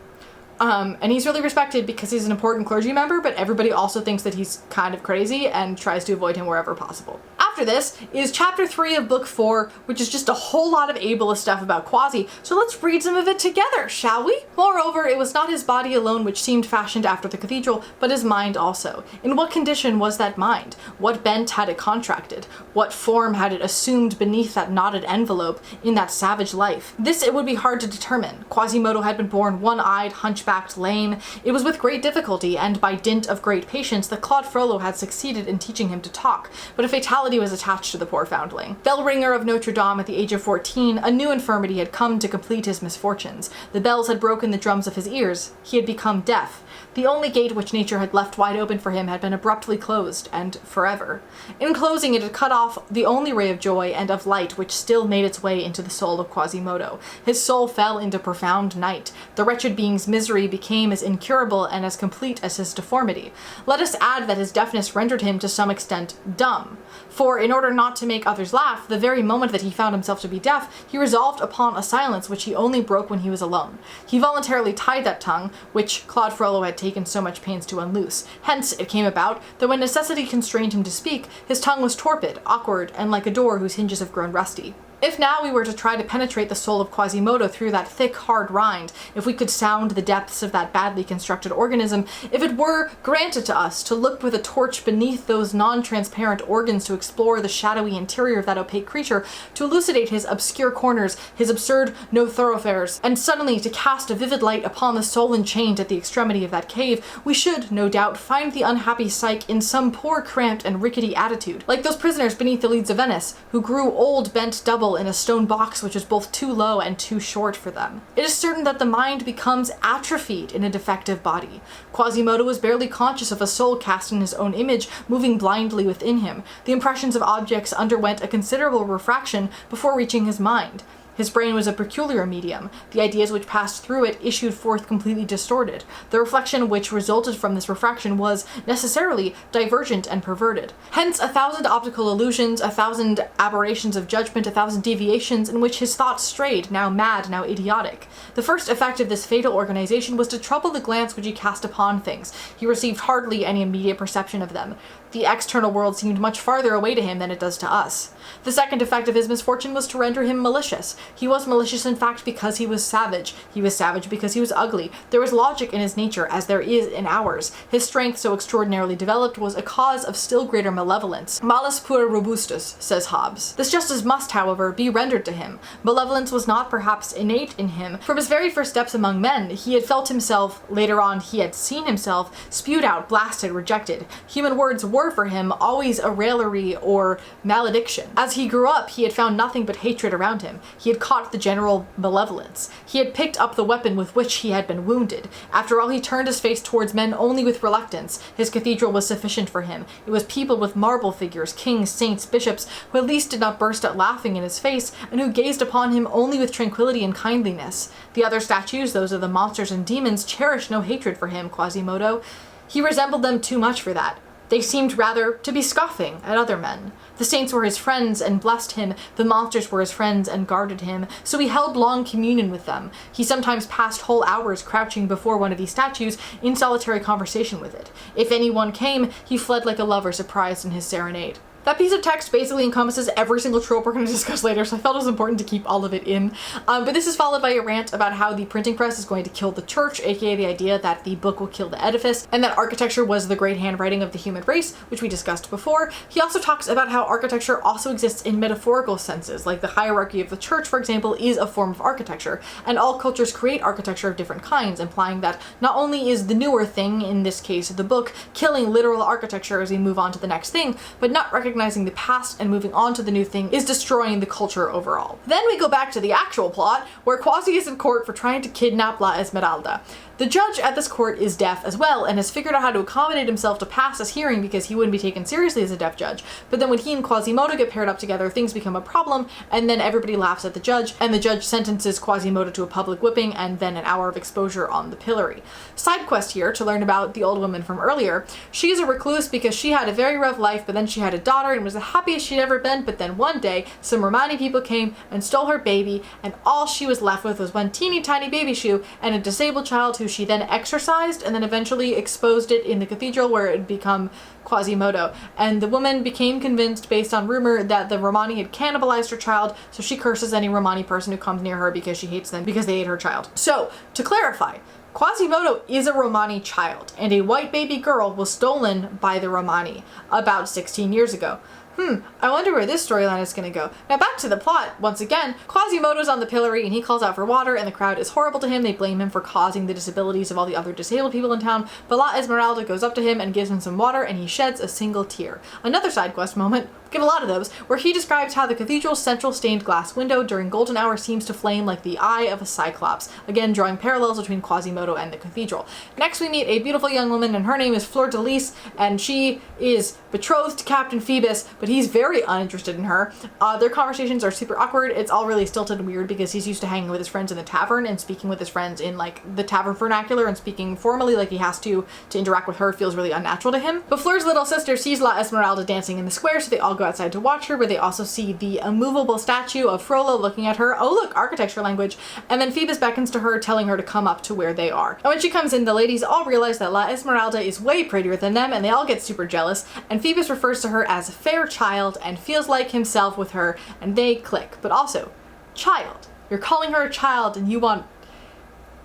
And he's really respected because he's an important clergy member, but everybody also thinks that he's kind of crazy and tries to avoid him wherever possible. After this is chapter 3 of book 4, which is just a whole lot of ableist stuff about Quasi, so let's read some of it together, shall we? Moreover, it was not his body alone which seemed fashioned after the cathedral, but his mind also. In what condition was that mind? What bent had it contracted? What form had it assumed beneath that knotted envelope in that savage life? This it would be hard to determine. Quasimodo had been born one-eyed, hunchbacked, lame. It was with great difficulty, and by dint of great patience, that Claude Frollo had succeeded in teaching him to talk, but a fatality was attached to the poor foundling. Bell ringer of Notre Dame at the age of 14, a new infirmity had come to complete his misfortunes. The bells had broken the drums of his ears. He had become deaf. The only gate which nature had left wide open for him had been abruptly closed, and forever. In closing, it had cut off the only ray of joy and of light which still made its way into the soul of Quasimodo. His soul fell into profound night. The wretched being's misery became as incurable and as complete as his deformity. Let us add that his deafness rendered him to some extent dumb. For, in order not to make others laugh, the very moment that he found himself to be deaf, he resolved upon a silence which he only broke when he was alone. He voluntarily tied that tongue, which Claude Frollo had taken so much pains to unloose. Hence, it came about that when necessity constrained him to speak, his tongue was torpid, awkward, and like a door whose hinges have grown rusty. If now we were to try to penetrate the soul of Quasimodo through that thick, hard rind, if we could sound the depths of that badly constructed organism, if it were granted to us to look with a torch beneath those non-transparent organs to explore the shadowy interior of that opaque creature, to elucidate his obscure corners, his absurd no-thoroughfares, and suddenly to cast a vivid light upon the soul enchained at the extremity of that cave, we should, no doubt, find the unhappy Psyche in some poor cramped and rickety attitude, like those prisoners beneath the Leads of Venice, who grew old bent double in a stone box which is both too low and too short for them. It is certain that the mind becomes atrophied in a defective body. Quasimodo was barely conscious of a soul cast in his own image, moving blindly within him. The impressions of objects underwent a considerable refraction before reaching his mind. His brain was a peculiar medium. The ideas which passed through it issued forth completely distorted. The reflection which resulted from this refraction was, necessarily, divergent and perverted. Hence 1,000 optical illusions, 1,000 aberrations of judgment, 1,000 deviations in which his thoughts strayed, now mad, now idiotic. The first effect of this fatal organization was to trouble the glance which he cast upon things. He received hardly any immediate perception of them. The external world seemed much farther away to him than it does to us. The second effect of his misfortune was to render him malicious. He was malicious in fact because he was savage. He was savage because he was ugly. There was logic in his nature as there is in ours. His strength, so extraordinarily developed, was a cause of still greater malevolence. Malus pura robustus, says Hobbes. This justice must, however, be rendered to him. Malevolence was not perhaps innate in him. From his very first steps among men, he had felt himself, later on he had seen himself, spewed out, blasted, rejected. Human words were for him always a raillery or malediction. As he grew up, he had found nothing but hatred around him. He had caught the general malevolence. He had picked up the weapon with which he had been wounded. After all, he turned his face towards men only with reluctance. His cathedral was sufficient for him. It was peopled with marble figures, kings, saints, bishops, who at least did not burst out laughing in his face, and who gazed upon him only with tranquility and kindliness. The other statues, those of the monsters and demons, cherished no hatred for him, Quasimodo. He resembled them too much for that. They seemed rather to be scoffing at other men. The saints were his friends and blessed him, the monsters were his friends and guarded him, so he held long communion with them. He sometimes passed whole hours crouching before one of these statues in solitary conversation with it. If anyone came, he fled like a lover surprised in his serenade. That piece of text basically encompasses every single trope we're going to discuss later, so I felt it was important to keep all of it in. But this is followed by a rant about how the printing press is going to kill the church, aka the idea that the book will kill the edifice, and that architecture was the great handwriting of the human race, which we discussed before. He also talks about how architecture also exists in metaphorical senses, like the hierarchy of the church, for example, is a form of architecture, and all cultures create architecture of different kinds, implying that not only is the newer thing, in this case the book, killing literal architecture as we move on to the next thing, but not recognizing the past and moving on to the new thing is destroying the culture overall. Then we go back to the actual plot, where Quasi is in court for trying to kidnap La Esmeralda. The judge at this court is deaf as well and has figured out how to accommodate himself to pass this hearing because he wouldn't be taken seriously as a deaf judge. But then when he and Quasimodo get paired up together, things become a problem, and then everybody laughs at the judge, and the judge sentences Quasimodo to a public whipping and then an hour of exposure on the pillory. Side quest here to learn about the old woman from earlier. She is a recluse because she had a very rough life, but then she had a daughter and was the happiest she'd ever been, but then one day some Romani people came and stole her baby, and all she was left with was one teeny tiny baby shoe and a disabled child who she then exorcised and then eventually exposed it in the cathedral where it had become Quasimodo. And the woman became convinced based on rumor that the Romani had cannibalized her child, so she curses any Romani person who comes near her because she hates them because they ate her child. So, to clarify, Quasimodo is a Romani child, and a white baby girl was stolen by the Romani about 16 years ago. I wonder where this storyline is going to go. Now back to the plot, once again, Quasimodo's on the pillory and he calls out for water and the crowd is horrible to him. They blame him for causing the disabilities of all the other disabled people in town, but La Esmeralda goes up to him and gives him some water and he sheds a single tear. Another side quest moment, get a lot of those, where he describes how the cathedral's central stained glass window during golden hour seems to flame like the eye of a cyclops, again drawing parallels between Quasimodo and the cathedral. Next we meet a beautiful young woman, and her name is Fleur de Lis, and she is betrothed to Captain Phoebus, but he's very uninterested in her. Their conversations are super awkward. It's all really stilted and weird because he's used to hanging with his friends in the tavern and speaking with his friends in like the tavern vernacular, and speaking formally like he has to interact with her feels really unnatural to him. But Fleur's little sister sees La Esmeralda dancing in the square, so they all go outside to watch her, where they also see the immovable statue of Frollo looking at her. Oh look, architecture language. And then Phoebus beckons to her, telling her to come up to where they are. And when she comes in, the ladies all realize that La Esmeralda is way prettier than them, and they all get super jealous, and Phoebus refers to her as a fair child and feels like himself with her, and they click. But also, child. You're calling her a child and you want...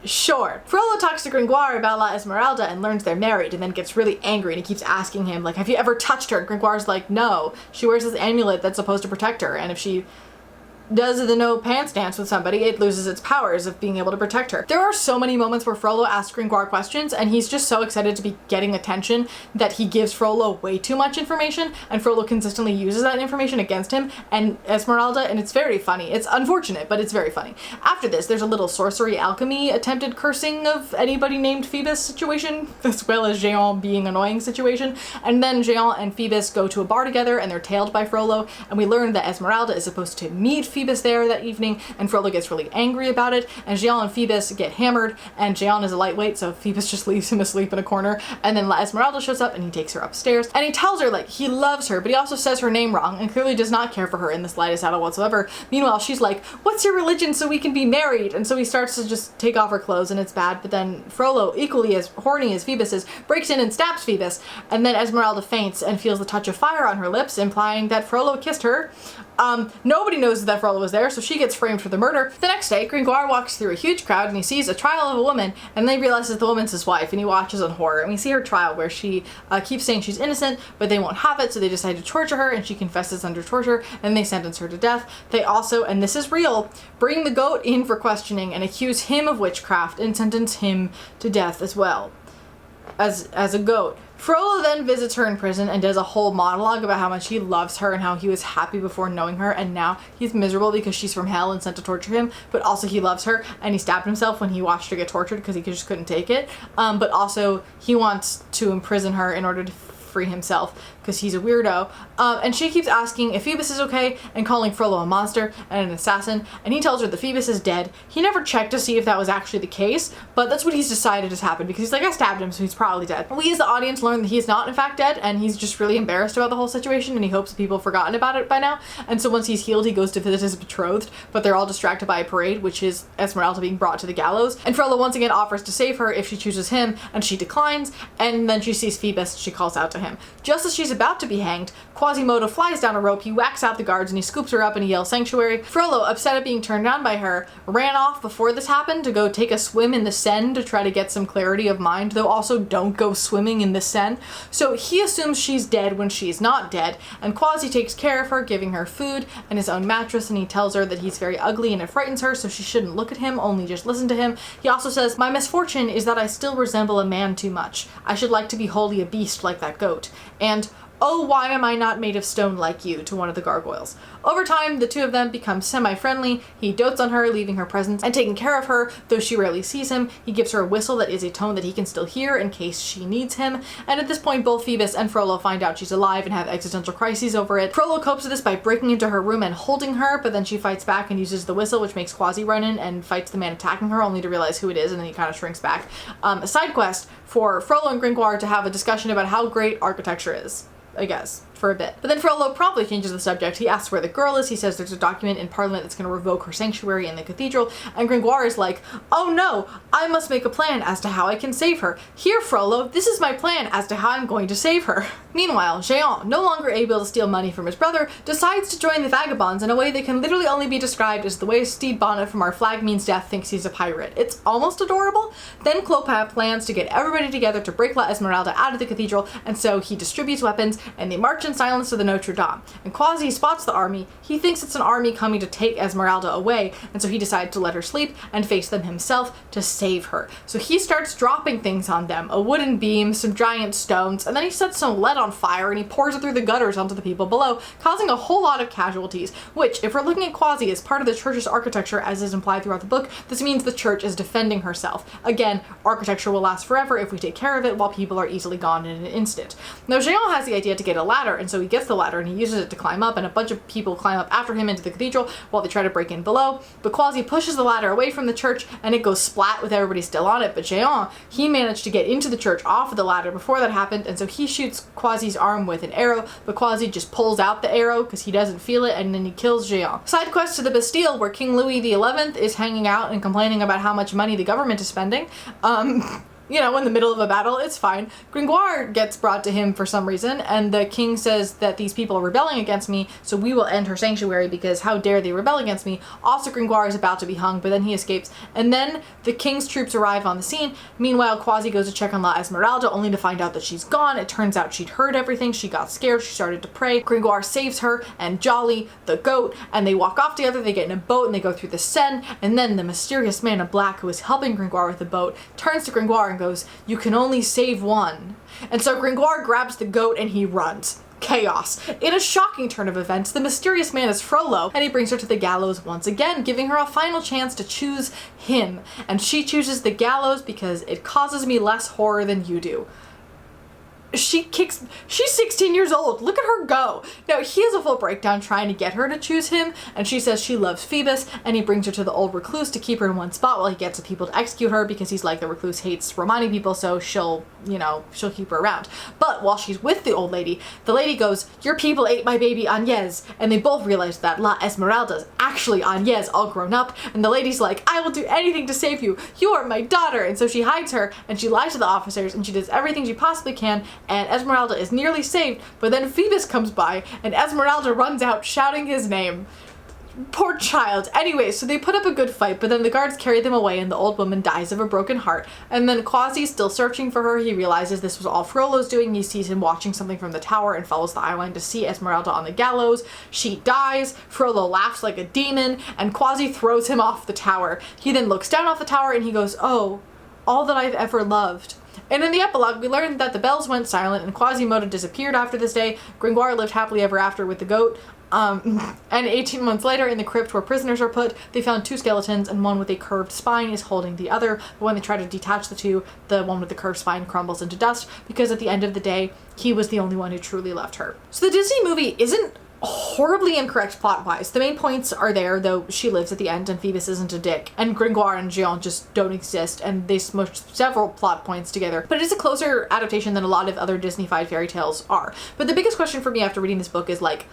Sure. Frollo talks to Gringoire about La Esmeralda and learns they're married, and then gets really angry, and he keeps asking him, like, have you ever touched her? And Gringoire's like, no. She wears this amulet that's supposed to protect her, and if she does the no pants dance with somebody, it loses its powers of being able to protect her. There are so many moments where Frollo asks Gringoire questions, and he's just so excited to be getting attention that he gives Frollo way too much information, and Frollo consistently uses that information against him and Esmeralda, and it's very funny. It's unfortunate, but it's very funny. After this, there's a little sorcery alchemy attempted cursing of anybody named Phoebus situation, as well as Jehan being annoying situation, and then Jehan and Phoebus go to a bar together, and they're tailed by Frollo, and we learn that Esmeralda is supposed to meet Phoebus there that evening, and Frollo gets really angry about it, and Jehan and Phoebus get hammered, and Jehan is a lightweight, so Phoebus just leaves him asleep in a corner, and then La Esmeralda shows up and he takes her upstairs, and he tells her like he loves her, but he also says her name wrong and clearly does not care for her in the slightest at all whatsoever. Meanwhile, she's like, what's your religion so we can be married? And so he starts to just take off her clothes, and it's bad, but then Frollo, equally as horny as Phoebus is, breaks in and stabs Phoebus, and then Esmeralda faints and feels the touch of fire on her lips, implying that Frollo kissed her. Nobody knows that Frollo was there, so she gets framed for the murder. The next day, Gringoire walks through a huge crowd and he sees a trial of a woman, and then he realizes the woman's his wife, and he watches in horror. And we see her trial where she keeps saying she's innocent, but they won't have it, so they decide to torture her, and she confesses under torture, and they sentence her to death. They also, and this is real, bring the goat in for questioning and accuse him of witchcraft and sentence him to death as well, as a goat. Frollo then visits her in prison and does a whole monologue about how much he loves her and how he was happy before knowing her, and now he's miserable because she's from hell and sent to torture him, but also he loves her, and he stabbed himself when he watched her get tortured because he just couldn't take it. But also he wants to imprison her in order to free himself because he's a weirdo. And she keeps asking if Phoebus is okay and calling Frollo a monster and an assassin, and he tells her that Phoebus is dead. He never checked to see if that was actually the case, but that's what he's decided has happened because he's like, I stabbed him, so he's probably dead. We as the audience learn that he's not in fact dead, and he's just really embarrassed about the whole situation, and he hopes people have forgotten about it by now. And so once he's healed, he goes to visit his betrothed, but they're all distracted by a parade, which is Esmeralda being brought to the gallows. And Frollo once again offers to save her if she chooses him, and she declines, and then she sees Phoebus, she calls out to him. Just as she's about to be hanged, Quasimodo flies down a rope, he whacks out the guards, and he scoops her up and he yells sanctuary. Frollo, upset at being turned down by her, ran off before this happened to go take a swim in the Seine to try to get some clarity of mind, though also don't go swimming in the Seine. So he assumes she's dead when she's not dead, and Quasi takes care of her, giving her food and his own mattress, and he tells her that he's very ugly and it frightens her, so she shouldn't look at him, only just listen to him. He also says, my misfortune is that I still resemble a man too much. I should like to be wholly a beast like that goat. And oh, why am I not made of stone like you, to one of the gargoyles. Over time, the two of them become semi-friendly. He dotes on her, leaving her presence and taking care of her, though she rarely sees him. He gives her a whistle that is a tone that he can still hear in case she needs him. And at this point, both Phoebus and Frollo find out she's alive and have existential crises over it. Frollo copes with this by breaking into her room and holding her, but then she fights back and uses the whistle, which makes Quasi run in and fights the man attacking her, only to realize who it is, and then he kind of shrinks back. A side quest for Frollo and Gringoire to have a discussion about how great architecture is, I guess, for a bit. But then Frollo promptly changes the subject. He asks where the girl is. He says there's a document in Parliament that's going to revoke her sanctuary in the cathedral, and Gringoire is like, oh no, I must make a plan as to how I can save her. Here, Frollo, this is my plan as to how I'm going to save her. Meanwhile, Jehan, no longer able to steal money from his brother, decides to join the vagabonds in a way that can literally only be described as the way Stede Bonnet from Our Flag Means Death thinks he's a pirate. It's almost adorable. Then Clopin plans to get everybody together to break La Esmeralda out of the cathedral, and so he distributes weapons, and they march in silence to the Notre Dame, and Quasi spots the army. He thinks it's an army coming to take Esmeralda away, and so he decides to let her sleep and face them himself to save her. So he starts dropping things on them, a wooden beam, some giant stones, and then he sets some lead on fire and he pours it through the gutters onto the people below, causing a whole lot of casualties, which, if we're looking at Quasi as part of the church's architecture as is implied throughout the book, this means the church is defending herself. Again, architecture will last forever if we take care of it, while people are easily gone in an instant. Now, Jehan has the idea to get a ladder, and so he gets the ladder and he uses it to climb up, and a bunch of people climb up after him into the cathedral while they try to break in below. But Quasi pushes the ladder away from the church and it goes splat with everybody still on it. But Jehan, he managed to get into the church off of the ladder before that happened, and so he shoots Quasi's arm with an arrow, but Quasi just pulls out the arrow because he doesn't feel it, and then he kills Jehan. Side quest to the Bastille, where King Louis XI is hanging out and complaining about how much money the government is spending. You know, in the middle of a battle, it's fine. Gringoire gets brought to him for some reason, and the king says that these people are rebelling against me, so we will end her sanctuary because how dare they rebel against me. Also, Gringoire is about to be hung, but then he escapes, and then the king's troops arrive on the scene. Meanwhile, Quasi goes to check on La Esmeralda, only to find out that she's gone. It turns out she'd heard everything. She got scared. She started to pray. Gringoire saves her and Jolly, the goat, and they walk off together. They get in a boat and they go through the Seine, and then the mysterious man in black who is helping Gringoire with the boat turns to Gringoire and goes, "You can only save one." And so Gringoire grabs the goat and he runs. Chaos. In a shocking turn of events, the mysterious man is Frollo, and he brings her to the gallows once again, giving her a final chance to choose him. And she chooses the gallows because it causes me less horror than you do. She's 16 years old. Look at her go. Now, he has a full breakdown trying to get her to choose him, and she says she loves Phoebus, and he brings her to the old recluse to keep her in one spot while he gets the people to execute her, because he's like, the recluse hates reminding people, so she'll keep her around. But while she's with the old lady, the lady goes, "Your people ate my baby Agnès," and they both realize that La Esmeralda is actually Agnès all grown up, and the lady's like, "I will do anything to save you. You are my daughter." And so she hides her, and she lies to the officers, and she does everything she possibly can, and Esmeralda is nearly saved, but then Phoebus comes by, and Esmeralda runs out shouting his name. Poor child. Anyway, so they put up a good fight, but then the guards carry them away and the old woman dies of a broken heart. And then Quasi's still searching for her. He realizes this was all Frollo's doing. He sees him watching something from the tower and follows the eyeline to see Esmeralda on the gallows. She dies. Frollo laughs like a demon, and Quasi throws him off the tower. He then looks down off the tower and he goes, "Oh, all that I've ever loved." And in the epilogue, we learned that the bells went silent and Quasimodo disappeared after this day. Gringoire lived happily ever after with the goat. And 18 months later, in the crypt where prisoners are put, they found two skeletons, and one with a curved spine is holding the other. But when they try to detach the two, the one with the curved spine crumbles into dust, because at the end of the day, he was the only one who truly loved her. So the Disney movie isn't horribly incorrect plot-wise. The main points are there, though she lives at the end and Phoebus isn't a dick, and Gringoire and Jehan just don't exist, and they smushed several plot points together. But it is a closer adaptation than a lot of other Disney-fied fairy tales are. But the biggest question for me after reading this book is, like,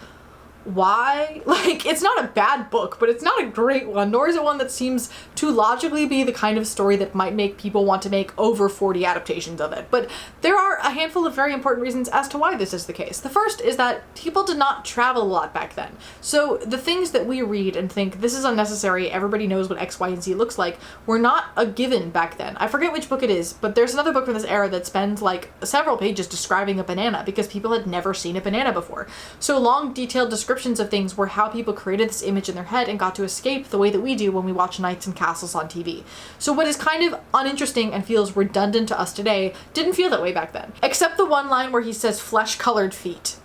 why? Like, it's not a bad book, but it's not a great one, nor is it one that seems to logically be the kind of story that might make people want to make over 40 adaptations of it. But there are a handful of very important reasons as to why this is the case. The first is that people did not travel a lot back then. So the things that we read and think, this is unnecessary, everybody knows what X, Y, and Z looks like, were not a given back then. I forget which book it is, but there's another book from this era that spends like several pages describing a banana because people had never seen a banana before. So long, detailed descriptions of things were how people created this image in their head and got to escape the way that we do when we watch Knights and Castles on TV. So what is kind of uninteresting and feels redundant to us today didn't feel that way back then. Except the one line where he says flesh-colored feet.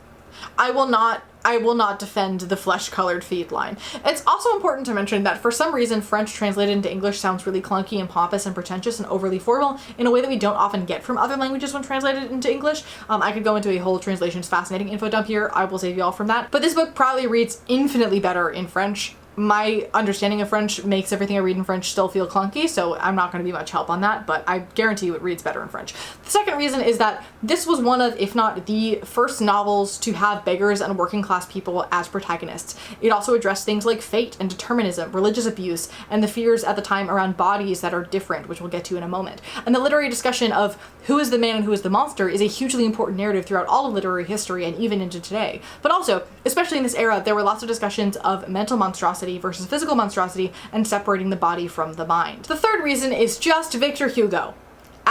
I will not defend the flesh-colored feet line. It's also important to mention that for some reason French translated into English sounds really clunky and pompous and pretentious and overly formal in a way that we don't often get from other languages when translated into English. I could go into a whole translations fascinating info dump here. I will save you all from that. But this book probably reads infinitely better in French. My understanding of French makes everything I read in French still feel clunky, so I'm not going to be much help on that, but I guarantee you it reads better in French. The second reason is that this was one of, if not the first novels to have beggars and working class people as protagonists. It also addressed things like fate and determinism, religious abuse, and the fears at the time around bodies that are different, which we'll get to in a moment. And the literary discussion of who is the man and who is the monster is a hugely important narrative throughout all of literary history and even into today. But also, especially in this era, there were lots of discussions of mental monstrosity versus physical monstrosity and separating the body from the mind. The third reason is just Victor Hugo.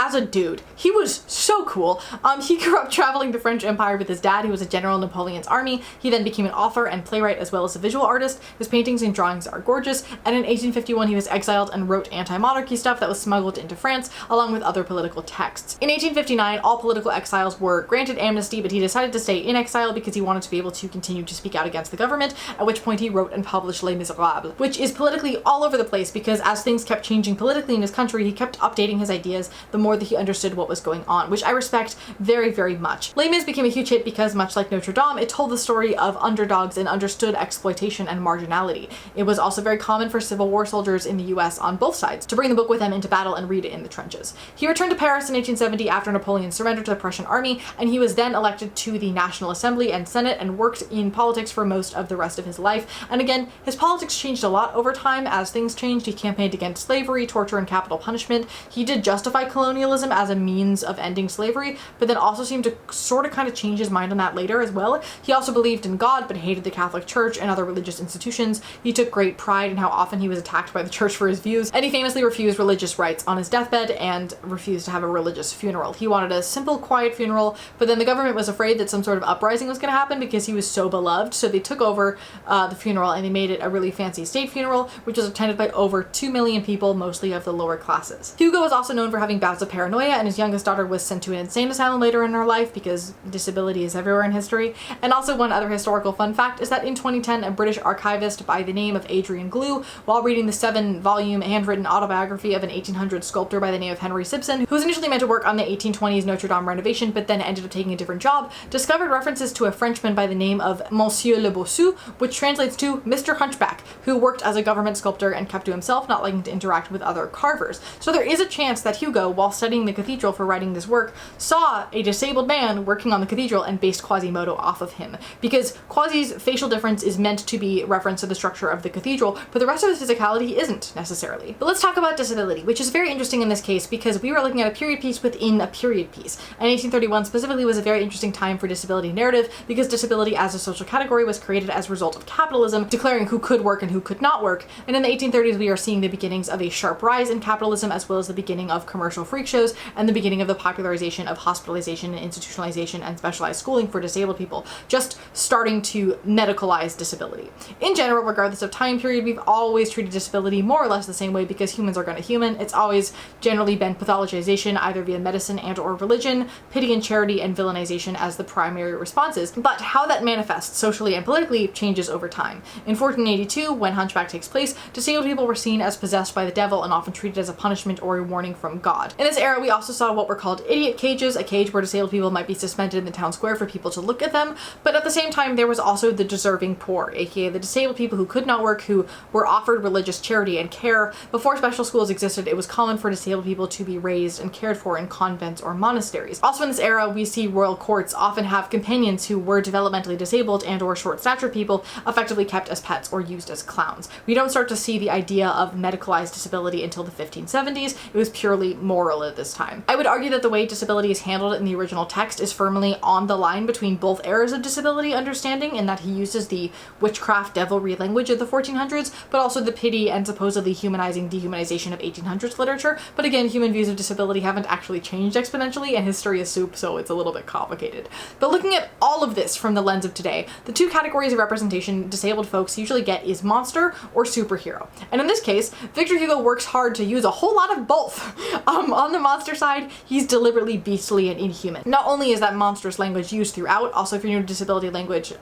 as a dude, he was so cool. He grew up traveling the French Empire with his dad, who was a general in Napoleon's army. He then became an author and playwright as well as a visual artist. His paintings and drawings are gorgeous, and in 1851 he was exiled and wrote anti-monarchy stuff that was smuggled into France along with other political texts. In 1859, all political exiles were granted amnesty, but he decided to stay in exile because he wanted to be able to continue to speak out against the government, at which point he wrote and published Les Miserables, which is politically all over the place because as things kept changing politically in his country, he kept updating his ideas the more that he understood what was going on, which I respect very, very much. Les Mis became a huge hit because, much like Notre Dame, it told the story of underdogs and understood exploitation and marginality. It was also very common for Civil War soldiers in the US on both sides to bring the book with them into battle and read it in the trenches. He returned to Paris in 1870 after Napoleon surrendered to the Prussian army, and he was then elected to the National Assembly and Senate and worked in politics for most of the rest of his life. And again, his politics changed a lot over time as things changed. He campaigned against slavery, torture, and capital punishment. He did justify colonialism as a means of ending slavery, but then also seemed to sort of kind of change his mind on that later as well. He also believed in God, but hated the Catholic Church and other religious institutions. He took great pride in how often he was attacked by the church for his views, and he famously refused religious rites on his deathbed and refused to have a religious funeral. He wanted a simple, quiet funeral, but then the government was afraid that some sort of uprising was going to happen because he was so beloved, so they took over the funeral and they made it a really fancy state funeral, which was attended by over 2 million people, mostly of the lower classes. Hugo was also known for having bouts of paranoia, and his youngest daughter was sent to an insane asylum later in her life because disability is everywhere in history. And also one other historical fun fact is that in 2010, a British archivist by the name of Adrian Glue, while reading the 7-volume handwritten autobiography of an 1800s sculptor by the name of Henry Simpson, who was initially meant to work on the 1820s Notre Dame renovation but then ended up taking a different job, discovered references to a Frenchman by the name of Monsieur Le Bossu, which translates to Mr. Hunchback, who worked as a government sculptor and kept to himself, not liking to interact with other carvers. So there is a chance that Hugo, while studying the cathedral for writing this work, saw a disabled man working on the cathedral and based Quasimodo off of him, because Quasi's facial difference is meant to be reference to the structure of the cathedral, but the rest of his physicality isn't necessarily. But let's talk about disability, which is very interesting in this case because we were looking at a period piece within a period piece, and 1831 specifically was a very interesting time for disability narrative because disability as a social category was created as a result of capitalism, declaring who could work and who could not work. And in the 1830s, we are seeing the beginnings of a sharp rise in capitalism, as well as the beginning of commercial freak shows and the beginning of the popularization of hospitalization and institutionalization and specialized schooling for disabled people, just starting to medicalize disability. In general, regardless of time period, we've always treated disability more or less the same way because humans are going to human. It's always generally been pathologization, either via medicine and or religion, pity and charity, and villainization as the primary responses. But how that manifests socially and politically changes over time. In 1482, when Hunchback takes place, disabled people were seen as possessed by the devil and often treated as a punishment or a warning from God. In this era, we also saw what were called idiot cages, a cage where disabled people might be suspended in the town square for people to look at them, but at the same time, there was also the deserving poor, aka the disabled people who could not work, who were offered religious charity and care. Before special schools existed, it was common for disabled people to be raised and cared for in convents or monasteries. Also in this era, we see royal courts often have companions who were developmentally disabled and or short-statured people effectively kept as pets or used as clowns. We don't start to see the idea of medicalized disability until the 1570s. It was purely moral at this time. I would argue that the way disability is handled in the original text is firmly on the line between both eras of disability understanding, in that he uses the witchcraft devilry language of the 1400s, but also the pity and supposedly humanizing dehumanization of 1800s literature. But again, human views of disability haven't actually changed exponentially, and history is soup, so it's a little bit complicated. But looking at all of this from the lens of today, the two categories of representation disabled folks usually get is monster or superhero. And in this case, Victor Hugo works hard to use a whole lot of both. On the monster side, he's deliberately beastly and inhuman. Not only is that monstrous language used throughout, also if you're new to disability language,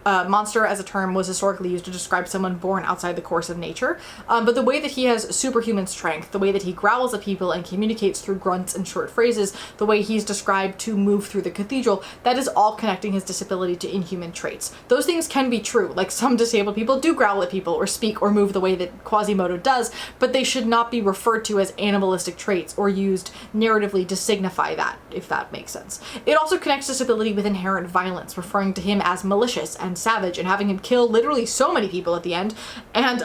monster as a term was historically used to describe someone born outside the course of nature, but the way that he has superhuman strength, the way that he growls at people and communicates through grunts and short phrases, the way he's described to move through the cathedral, that is all connecting his disability to inhuman traits. Those things can be true, like some disabled people do growl at people or speak or move the way that Quasimodo does, but they should not be referred to as animalistic traits or used narratively to signify that, if that makes sense. It also connects disability with inherent violence, referring to him as malicious and savage and having him kill literally so many people at the end, and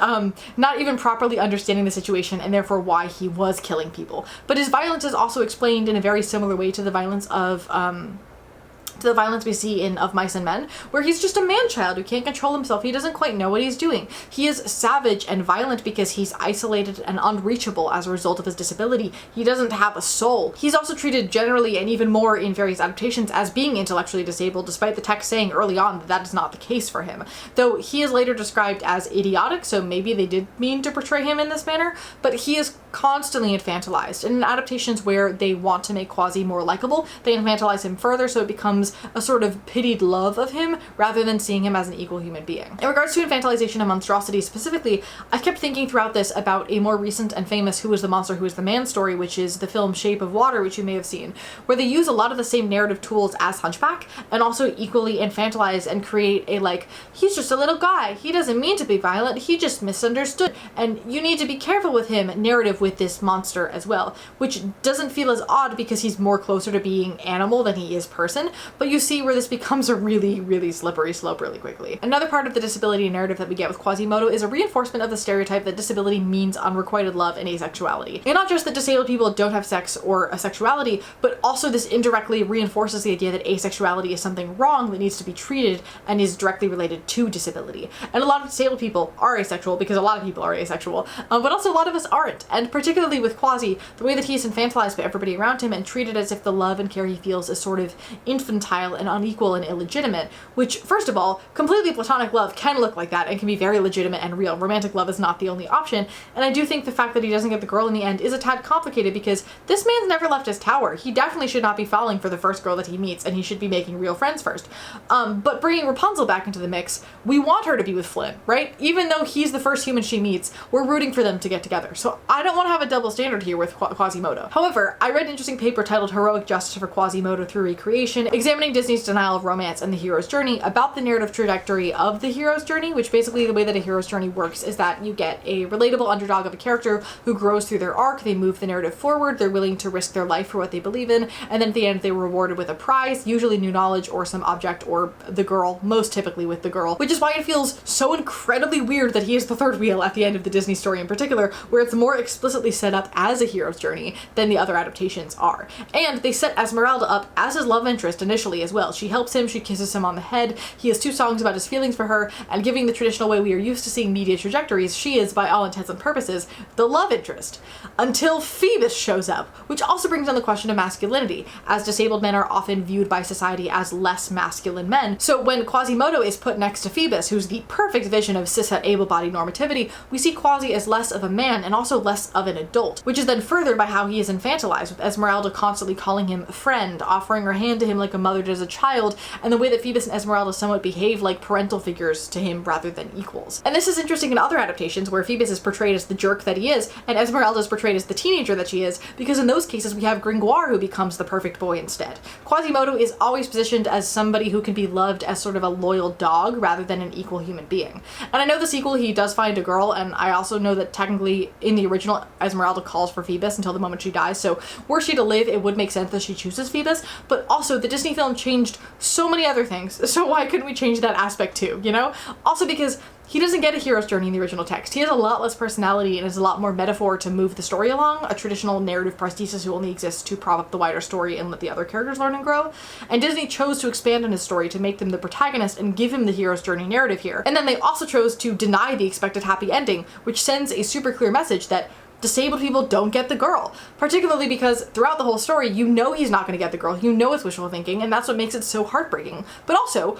not even properly understanding the situation and therefore why he was killing people. But his violence is also explained in a very similar way to the violence of to the violence we see in Of Mice and Men, where he's just a man-child who can't control himself. He doesn't quite know what he's doing. He is savage and violent because he's isolated and unreachable as a result of his disability. He doesn't have a soul. He's also treated generally, and even more in various adaptations, as being intellectually disabled, despite the text saying early on that that is not the case for him. Though he is later described as idiotic, so maybe they did mean to portray him in this manner, but he is constantly infantilized. And in adaptations where they want to make Quasi more likable, they infantilize him further, so it becomes a sort of pitied love of him rather than seeing him as an equal human being. In regards to infantilization and monstrosity specifically, I kept thinking throughout this about a more recent and famous Who is the Monster, Who is the Man story, which is the film Shape of Water, which you may have seen, where they use a lot of the same narrative tools as Hunchback and also equally infantilize and create a he's just a little guy, he doesn't mean to be violent, he just misunderstood, and you need to be careful with him narrative with this monster as well, which doesn't feel as odd because he's more closer to being animal than he is person, but you see where this becomes a really, really slippery slope really quickly. Another part of the disability narrative that we get with Quasimodo is a reinforcement of the stereotype that disability means unrequited love and asexuality. And not just that disabled people don't have sex or a sexuality, but also this indirectly reinforces the idea that asexuality is something wrong that needs to be treated and is directly related to disability. And a lot of disabled people are asexual because a lot of people are asexual, but also a lot of us aren't. And particularly with Quasi, the way that he's infantilized by everybody around him and treated as if the love and care he feels is sort of infantile and unequal and illegitimate, which, first of all, completely platonic love can look like that and can be very legitimate and real. Romantic love is not the only option, and I do think the fact that he doesn't get the girl in the end is a tad complicated because this man's never left his tower. He definitely should not be falling for the first girl that he meets, and he should be making real friends first. But bringing Rapunzel back into the mix, we want her to be with Flynn, right? Even though he's the first human she meets, we're rooting for them to get together. So I don't want to have a double standard here with Quasimodo. However, I read an interesting paper titled Heroic Justice for Quasimodo Through Recreation, examining Disney's denial of romance and the hero's journey, about the narrative trajectory of the hero's journey, which basically the way that a hero's journey works is that you get a relatable underdog of a character who grows through their arc, they move the narrative forward, they're willing to risk their life for what they believe in, and then at the end they're rewarded with a prize, usually new knowledge or some object or the girl, most typically with the girl, which is why it feels so incredibly weird that he is the third wheel at the end of the Disney story in particular, where it's more explicitly set up as a hero's journey than the other adaptations are. And they set Esmeralda up as his love interest initially as well. She helps him, she kisses him on the head, he has 2 songs about his feelings for her, and giving the traditional way we are used to seeing media trajectories, she is, by all intents and purposes, the love interest. Until Phoebus shows up, which also brings on the question of masculinity, as disabled men are often viewed by society as less masculine men. So when Quasimodo is put next to Phoebus, who's the perfect vision of cishet able-bodied normativity, we see Quasi as less of a man and also less of an adult, which is then furthered by how he is infantilized, with Esmeralda constantly calling him friend, offering her hand to him like a mother does a child, and the way that Phoebus and Esmeralda somewhat behave like parental figures to him rather than equals. And this is interesting in other adaptations where Phoebus is portrayed as the jerk that he is, and Esmeralda is portrayed as the teenager that she is, because in those cases we have Gringoire who becomes the perfect boy instead. Quasimodo is always positioned as somebody who can be loved as sort of a loyal dog rather than an equal human being. And I know the sequel he does find a girl, and I also know that technically in the original Esmeralda calls for Phoebus until the moment she dies, so were she to live it would make sense that she chooses Phoebus, but also the Disney film changed so many other things, so why couldn't we change that aspect too, you know? Also because he doesn't get a hero's journey in the original text. He has a lot less personality and is a lot more metaphor to move the story along, a traditional narrative prosthesis who only exists to prop up the wider story and let the other characters learn and grow. And Disney chose to expand on his story to make them the protagonist and give him the hero's journey narrative here. And then they also chose to deny the expected happy ending, which sends a super clear message that disabled people don't get the girl, particularly because throughout the whole story, you know he's not going to get the girl, you know it's wishful thinking, and that's what makes it so heartbreaking. But also,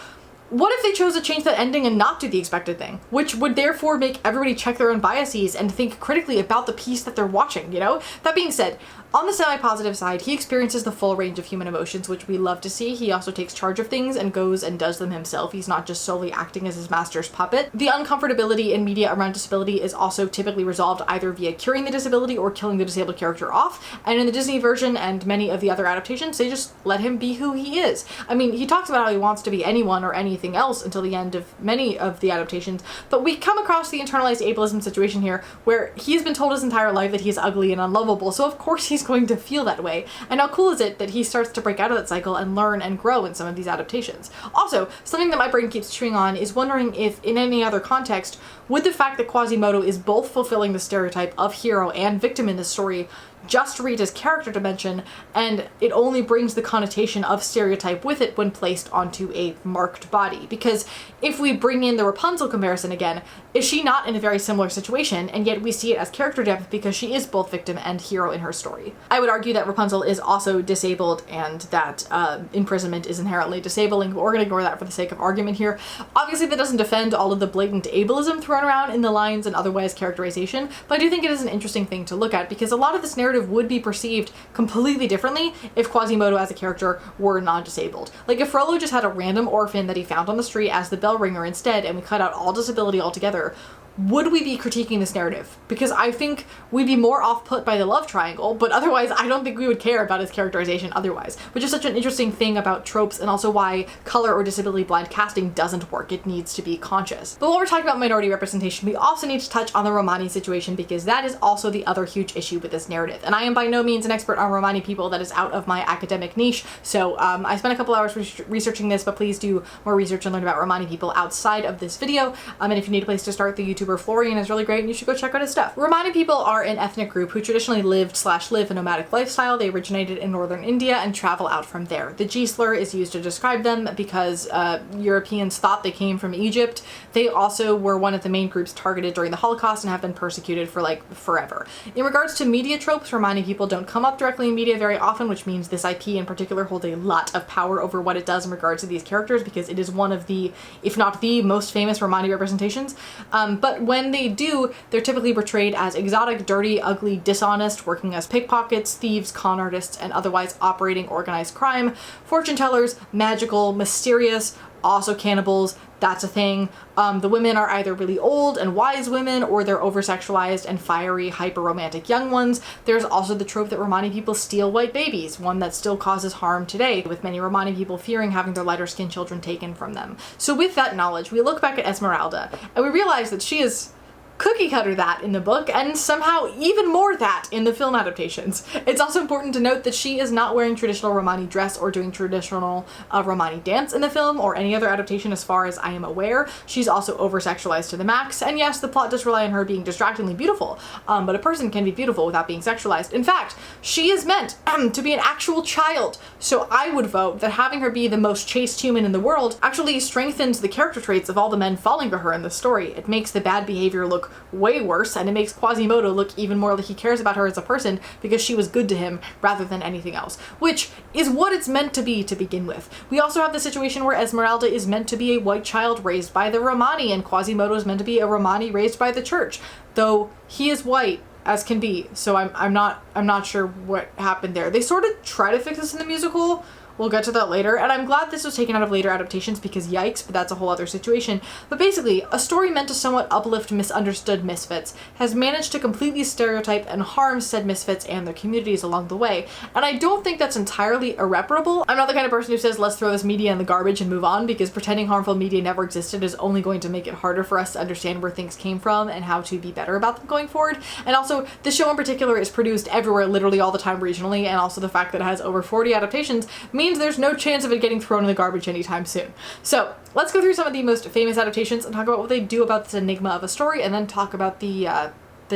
what if they chose to change that ending and not do the expected thing? Which would therefore make everybody check their own biases and think critically about the piece that they're watching, you know? That being said, on the semi-positive side, he experiences the full range of human emotions, which we love to see. He also takes charge of things and goes and does them himself. He's not just solely acting as his master's puppet. The uncomfortability in media around disability is also typically resolved either via curing the disability or killing the disabled character off. And in the Disney version and many of the other adaptations, they just let him be who he is. I mean, he talks about how he wants to be anyone or anything else until the end of many of the adaptations, but we come across the internalized ableism situation here where he's been told his entire life that he's ugly and unlovable, so of course he's going to feel that way. And how cool is it that he starts to break out of that cycle and learn and grow in some of these adaptations? Also, something that my brain keeps chewing on is wondering if, in any other context, would the fact that Quasimodo is both fulfilling the stereotype of hero and victim in this story just Rita's character dimension, and it only brings the connotation of stereotype with it when placed onto a marked body. Because if we bring in the Rapunzel comparison again, is she not in a very similar situation, and yet we see it as character depth because she is both victim and hero in her story? I would argue that Rapunzel is also disabled and that imprisonment is inherently disabling, but we're going to ignore that for the sake of argument here. Obviously that doesn't defend all of the blatant ableism thrown around in the lines and otherwise characterization, but I do think it is an interesting thing to look at because a lot of this narrative would be perceived completely differently if Quasimodo as a character were non-disabled. Like if Frollo just had a random orphan that he found on the street as the bell ringer instead, and we cut out all disability altogether, would we be critiquing this narrative? Because I think we'd be more off-put by the love triangle, but otherwise I don't think we would care about his characterization otherwise, which is such an interesting thing about tropes and also why color or disability blind casting doesn't work. It needs to be conscious. But while we're talking about minority representation, we also need to touch on the Romani situation because that is also the other huge issue with this narrative. And I am by no means an expert on Romani people. That is out of my academic niche, so I spent a couple hours researching this, but please do more research and learn about Romani people outside of this video. And if you need a place to start, the YouTuber Florian is really great and you should go check out his stuff. Romani people are an ethnic group who traditionally live a nomadic lifestyle. They originated in northern India and travel out from there. The G slur is used to describe them because Europeans thought they came from Egypt. They also were one of the main groups targeted during the Holocaust and have been persecuted for like forever. In regards to media tropes, Romani people don't come up directly in media very often, which means this IP in particular holds a lot of power over what it does in regards to these characters because it is one of the, if not the most famous Romani representations. But when they do, they're typically portrayed as exotic, dirty, ugly, dishonest, working as pickpockets, thieves, con artists, and otherwise operating organized crime, fortune tellers, magical, mysterious, also cannibals. That's a thing. The women are either really old and wise women, or they're over-sexualized and fiery, hyper-romantic young ones. There's also the trope that Romani people steal white babies, one that still causes harm today, with many Romani people fearing having their lighter-skinned children taken from them. So with that knowledge, we look back at Esmeralda, and we realize that she is cookie cutter that in the book, and somehow even more that in the film adaptations. It's also important to note that she is not wearing traditional Romani dress or doing traditional Romani dance in the film or any other adaptation as far as I am aware. She's also over-sexualized to the max, and yes, the plot does rely on her being distractingly beautiful, but a person can be beautiful without being sexualized. In fact, she is meant to be an actual child, so I would vote that having her be the most chaste human in the world actually strengthens the character traits of all the men falling for her in the story. It makes the bad behavior look way worse, and it makes Quasimodo look even more like he cares about her as a person because she was good to him rather than anything else, which is what it's meant to be to begin with. We also have the situation where Esmeralda is meant to be a white child raised by the Romani, and Quasimodo is meant to be a Romani raised by the church, though he is white as can be, so I'm not sure what happened there. They sort of try to fix this in the musical. We'll get to that later, and I'm glad this was taken out of later adaptations because yikes, but that's a whole other situation. But basically, a story meant to somewhat uplift misunderstood misfits has managed to completely stereotype and harm said misfits and their communities along the way, and I don't think that's entirely irreparable. I'm not the kind of person who says let's throw this media in the garbage and move on, because pretending harmful media never existed is only going to make it harder for us to understand where things came from and how to be better about them going forward. And also, this show in particular is produced everywhere literally all the time regionally, and also the fact that it has over 40 adaptations means there's no chance of it getting thrown in the garbage anytime soon. So let's go through some of the most famous adaptations and talk about what they do about this enigma of a story, and then talk about the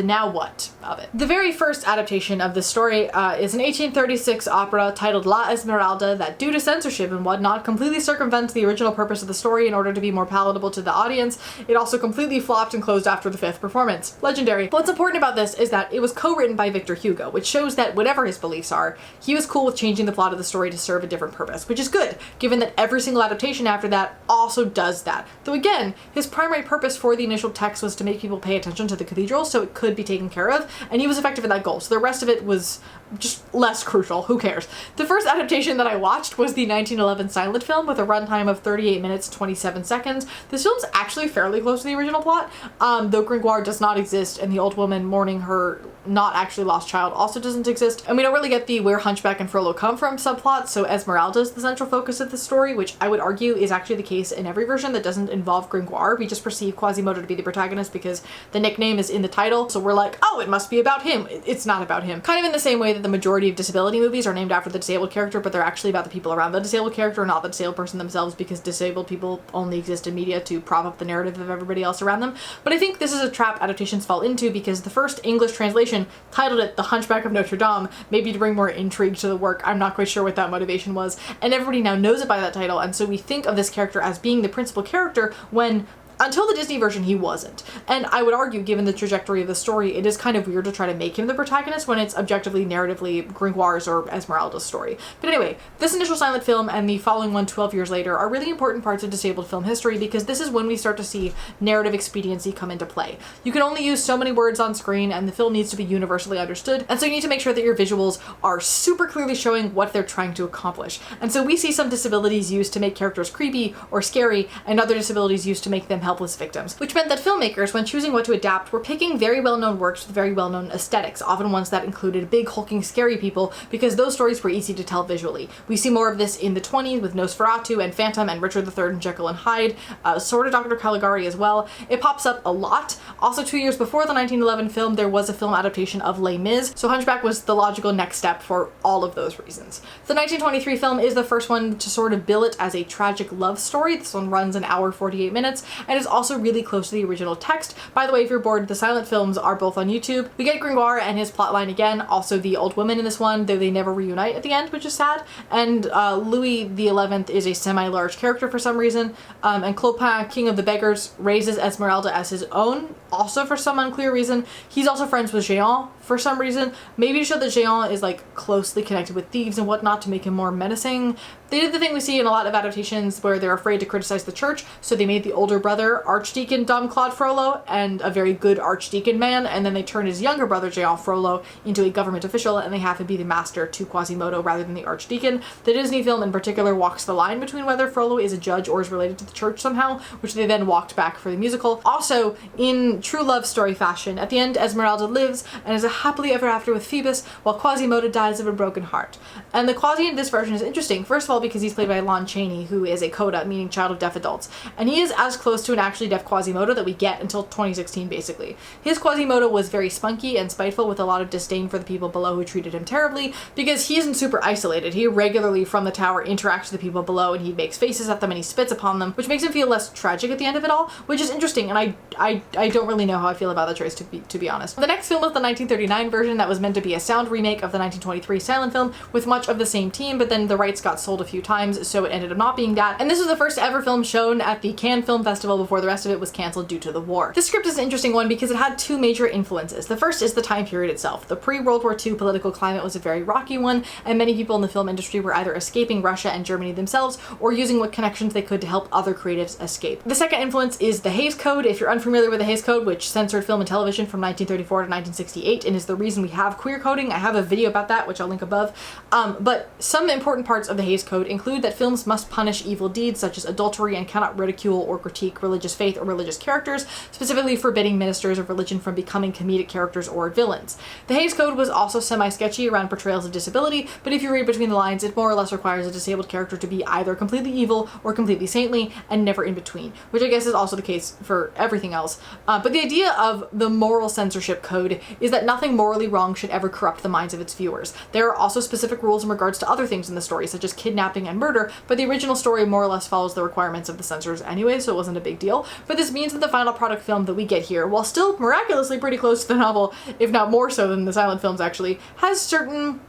now what of it. The very first adaptation of this story is an 1836 opera titled La Esmeralda that, due to censorship and whatnot, completely circumvents the original purpose of the story in order to be more palatable to the audience. It also completely flopped and closed after the 5th performance. Legendary. But what's important about this is that it was co-written by Victor Hugo, which shows that whatever his beliefs are, he was cool with changing the plot of the story to serve a different purpose, which is good, given that every single adaptation after that also does that. Though again, his primary purpose for the initial text was to make people pay attention to the cathedral so it could be taken care of, and he was effective in that goal, so the rest of it was just less crucial. Who cares? The first adaptation that I watched was the 1911 silent film with a runtime of 38 minutes 27 seconds. This film's actually fairly close to the original plot, though Gringoire does not exist, and the old woman mourning her not actually lost child also doesn't exist, and we don't really get the where Hunchback and Frollo come from subplot, so Esmeralda is the central focus of the story, which I would argue is actually the case in every version that doesn't involve Gringoire. We just perceive Quasimodo to be the protagonist because the nickname is in the title, so we're like, oh, it must be about him. It's not about him. Kind of in the same way that the majority of disability movies are named after the disabled character, but they're actually about the people around the disabled character, not the disabled person themselves, because disabled people only exist in media to prop up the narrative of everybody else around them. But I think this is a trap adaptations fall into, because the first English translation titled it The Hunchback of Notre Dame, maybe to bring more intrigue to the work. I'm not quite sure what that motivation was, and everybody now knows it by that title, and so we think of this character as being the principal character when until the Disney version, he wasn't. And I would argue, given the trajectory of the story, it is kind of weird to try to make him the protagonist when it's objectively, narratively, Gringoire's or Esmeralda's story. But anyway, this initial silent film and the following one 12 years later are really important parts of disabled film history, because this is when we start to see narrative expediency come into play. You can only use so many words on screen, and the film needs to be universally understood, and so you need to make sure that your visuals are super clearly showing what they're trying to accomplish. And so we see some disabilities used to make characters creepy or scary, and other disabilities used to make them helpless victims, which meant that filmmakers, when choosing what to adapt, were picking very well-known works with very well-known aesthetics, often ones that included big, hulking, scary people, because those stories were easy to tell visually. We see more of this in the 20s with Nosferatu and Phantom and Richard III and Jekyll and Hyde, sort of Dr. Caligari as well. It pops up a lot. Also, 2 years before the 1911 film, there was a film adaptation of Les Mis, so Hunchback was the logical next step for all of those reasons. The 1923 film is the first one to sort of bill it as a tragic love story. This one runs an hour 48 minutes and is also really close to the original text. By the way, if you're bored, the silent films are both on YouTube. We get Gringoire and his plotline again, also the old woman in this one, though they never reunite at the end, which is sad. And Louis XI is a semi-large character for some reason, and Clopin, King of the Beggars, raises Esmeralda as his own, also for some unclear reason. He's also friends with Jehan for some reason, maybe to show that Jehan is like closely connected with thieves and whatnot to make him more menacing. They did the thing we see in a lot of adaptations where they're afraid to criticize the church, so they made the older brother Archdeacon Dom Claude Frollo, and a very good archdeacon man, and then they turned his younger brother Jehan Frollo into a government official, and they have him be the master to Quasimodo rather than the archdeacon. The Disney film in particular walks the line between whether Frollo is a judge or is related to the church somehow, which they then walked back for the musical. Also, in true love story fashion, at the end Esmeralda lives and is a happily ever after with Phoebus, while Quasimodo dies of a broken heart. And the Quasi in this version is interesting, first of all because he's played by Lon Chaney, who is a coda, meaning child of deaf adults, and he is as close to an actually deaf Quasimodo that we get until 2016 basically. His Quasimodo was very spunky and spiteful with a lot of disdain for the people below who treated him terribly, because he isn't super isolated. He regularly from the tower interacts with the people below, and he makes faces at them and he spits upon them, which makes him feel less tragic at the end of it all, which is interesting, and I don't really know how I feel about that choice, to be honest. The next film was the 1939 version that was meant to be a sound remake of the 1923 silent film with much of the same team, but then the rights got sold a few times, so it ended up not being that. And this was the first ever film shown at the Cannes Film Festival before the rest of it was cancelled due to the war. This script is an interesting one because it had two major influences. The first is the time period itself. The pre-World War II political climate was a very rocky one, and many people in the film industry were either escaping Russia and Germany themselves or using what connections they could to help other creatives escape. The second influence is the Hays Code. If you're unfamiliar with the Hays Code, which censored film and television from 1934 to 1968 and is the reason we have queer coding, I have a video about that which I'll link above. But some important parts of the Hays Code include that films must punish evil deeds such as adultery and cannot ridicule or critique religious faith or religious characters, specifically forbidding ministers of religion from becoming comedic characters or villains. The Hays Code was also semi-sketchy around portrayals of disability, but if you read between the lines, it more or less requires a disabled character to be either completely evil or completely saintly and never in between, which I guess is also the case for everything else. But the idea of the moral censorship code is that nothing morally wrong should ever corrupt the minds of its viewers. There are also specific rules in regards to other things in the story, such as kidnapping and murder, but the original story more or less follows the requirements of the censors anyway, so it wasn't a big deal. But this means that the final product film that we get here, while still miraculously pretty close to the novel, if not more so than the silent films actually, has certain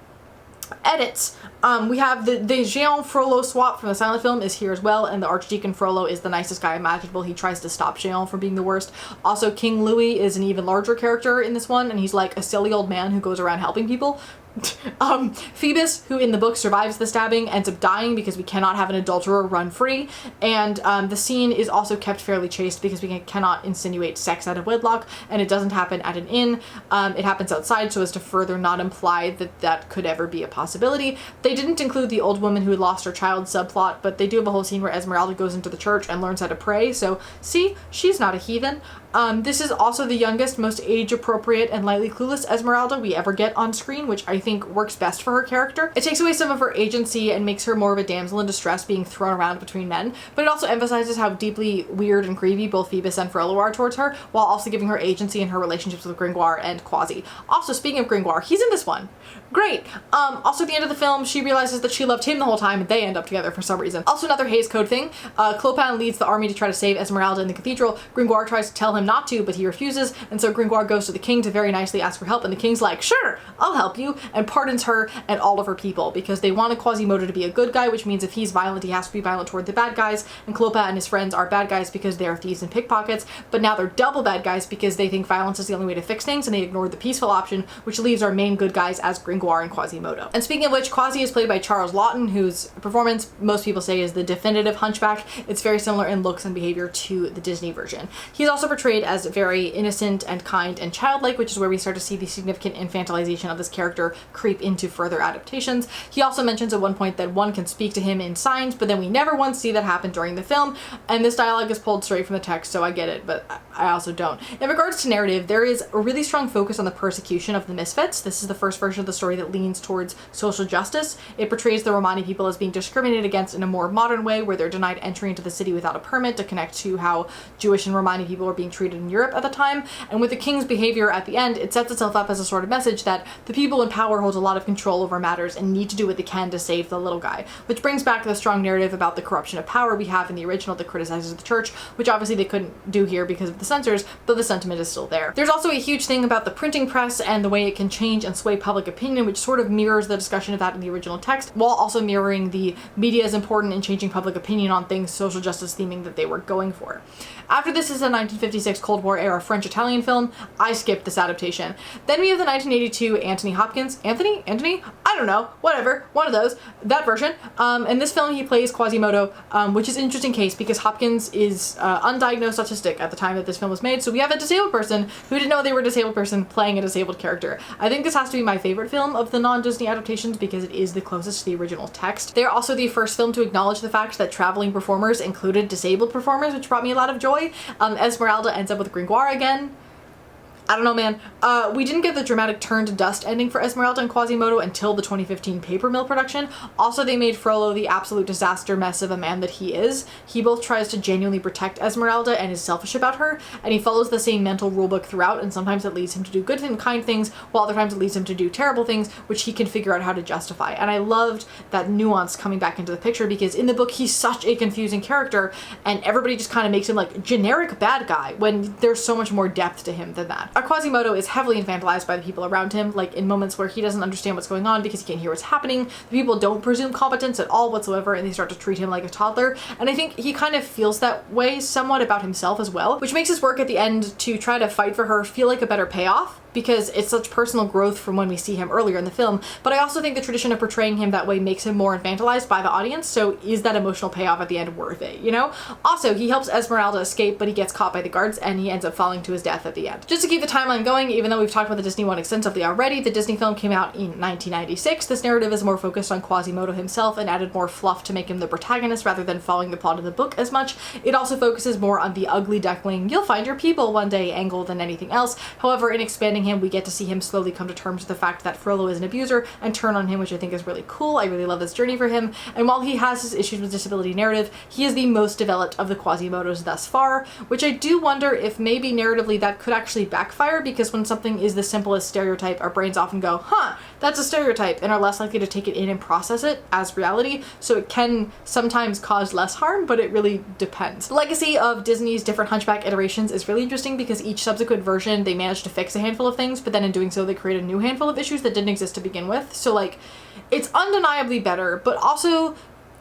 edits. We have the Jehan Frollo swap from the silent film is here as well, and the Archdeacon Frollo is the nicest guy imaginable. He tries to stop Jehan from being the worst. Also, King Louis is an even larger character in this one, and he's like a silly old man who goes around helping people. Phoebus, who in the book survives the stabbing, ends up dying because we cannot have an adulterer run free, and the scene is also kept fairly chaste because we cannot insinuate sex out of wedlock, and it doesn't happen at an inn. It happens outside so as to further not imply that that could ever be a possibility. They didn't include the old woman who had lost her child subplot, but they do have a whole scene where Esmeralda goes into the church and learns how to pray, so see, she's not a heathen. This is also the youngest, most age-appropriate, and lightly clueless Esmeralda we ever get on screen, which I I think works best for her character. It takes away some of her agency and makes her more of a damsel in distress being thrown around between men, but it also emphasizes how deeply weird and creepy both Phoebus and Frollo are towards her, while also giving her agency in her relationships with Gringoire and Quasi. Also, speaking of Gringoire, he's in this one. Great. Also at the end of the film, she realizes that she loved him the whole time and they end up together for some reason. Also another Hays Code thing, Clopin leads the army to try to save Esmeralda in the cathedral. Gringoire tries to tell him not to, but he refuses, and so Gringoire goes to the king to very nicely ask for help, and the king's like, sure, I'll help you, and pardons her and all of her people, because they wanted Quasimodo to be a good guy, which means if he's violent, he has to be violent toward the bad guys, and Clopin and his friends are bad guys because they are thieves and pickpockets, but now they're double bad guys because they think violence is the only way to fix things, and they ignored the peaceful option, which leaves our main good guys as Gringoire and Quasimodo. And speaking of which, Quasi is played by Charles Laughton, whose performance most people say is the definitive Hunchback. It's very similar in looks and behavior to the Disney version. He's also portrayed as very innocent and kind and childlike, which is where we start to see the significant infantilization of this character creep into further adaptations. He also mentions at one point that one can speak to him in signs, but then we never once see that happen during the film, and this dialogue is pulled straight from the text, so I get it, but I also don't. In regards to narrative, there is a really strong focus on the persecution of the misfits. This is the first version of the story that leans towards social justice. It portrays the Romani people as being discriminated against in a more modern way, where they're denied entry into the city without a permit, to connect to how Jewish and Romani people were being treated in Europe at the time. And with the king's behavior at the end, it sets itself up as a sort of message that the people in power hold a lot of control over matters and need to do what they can to save the little guy, which brings back the strong narrative about the corruption of power we have in the original that criticizes the church, which obviously they couldn't do here because of the censors, but the sentiment is still there. There's also a huge thing about the printing press and the way it can change and sway public opinion, which sort of mirrors the discussion of that in the original text, while also mirroring the media is important in changing public opinion on things social justice theming that they were going for. After this is a 1956 Cold War era French-Italian film. I skipped this adaptation. Then we have the 1982 Anthony Hopkins. Anthony? I don't know. Whatever. One of those. That version. In this film, he plays Quasimodo, which is an interesting case because Hopkins is undiagnosed autistic at the time that this film was made, so we have a disabled person who didn't know they were a disabled person playing a disabled character. I think this has to be my favorite film of the non-Disney adaptations because it is the closest to the original text. They're also the first film to acknowledge the fact that traveling performers included disabled performers, which brought me a lot of joy. Esmeralda ends up with Gringoire again. I don't know, man. We didn't get the dramatic turn to dust ending for Esmeralda and Quasimodo until the 2015 Paper Mill production. Also, they made Frollo the absolute disaster mess of a man that he is. He both tries to genuinely protect Esmeralda and is selfish about her, and he follows the same mental rulebook throughout, and sometimes it leads him to do good and kind things, while other times it leads him to do terrible things, which he can figure out how to justify. And I loved that nuance coming back into the picture because in the book, he's such a confusing character, and everybody just kind of makes him like generic bad guy when there's so much more depth to him than that. Our Quasimodo is heavily infantilized by the people around him, like in moments where he doesn't understand what's going on because he can't hear what's happening. The people don't presume competence at all whatsoever, and they start to treat him like a toddler. And I think he kind of feels that way somewhat about himself as well, which makes his work at the end to try to fight for her feel like a better payoff, because it's such personal growth from when we see him earlier in the film. But I also think the tradition of portraying him that way makes him more infantilized by the audience, so is that emotional payoff at the end worth it, you know? Also, he helps Esmeralda escape, but he gets caught by the guards and he ends up falling to his death at the end. Just to keep the timeline going, even though we've talked about the Disney one extensively already, the Disney film came out in 1996. This narrative is more focused on Quasimodo himself and added more fluff to make him the protagonist rather than following the plot of the book as much. It also focuses more on the ugly duckling, you'll find your people one day angle than anything else. However, in expanding him, we get to see him slowly come to terms with the fact that Frollo is an abuser and turn on him, which I think is really cool. I really love this journey for him. And while he has his issues with disability narrative, he is the most developed of the Quasimodos thus far, which I do wonder if maybe narratively that could actually backfire, because when something is the simplest stereotype, our brains often go, huh, that's a stereotype, and are less likely to take it in and process it as reality. So it can sometimes cause less harm, but it really depends. The legacy of Disney's different Hunchback iterations is really interesting because each subsequent version, they managed to fix a handful of things, but then in doing so, they create a new handful of issues that didn't exist to begin with. So like, it's undeniably better, but also,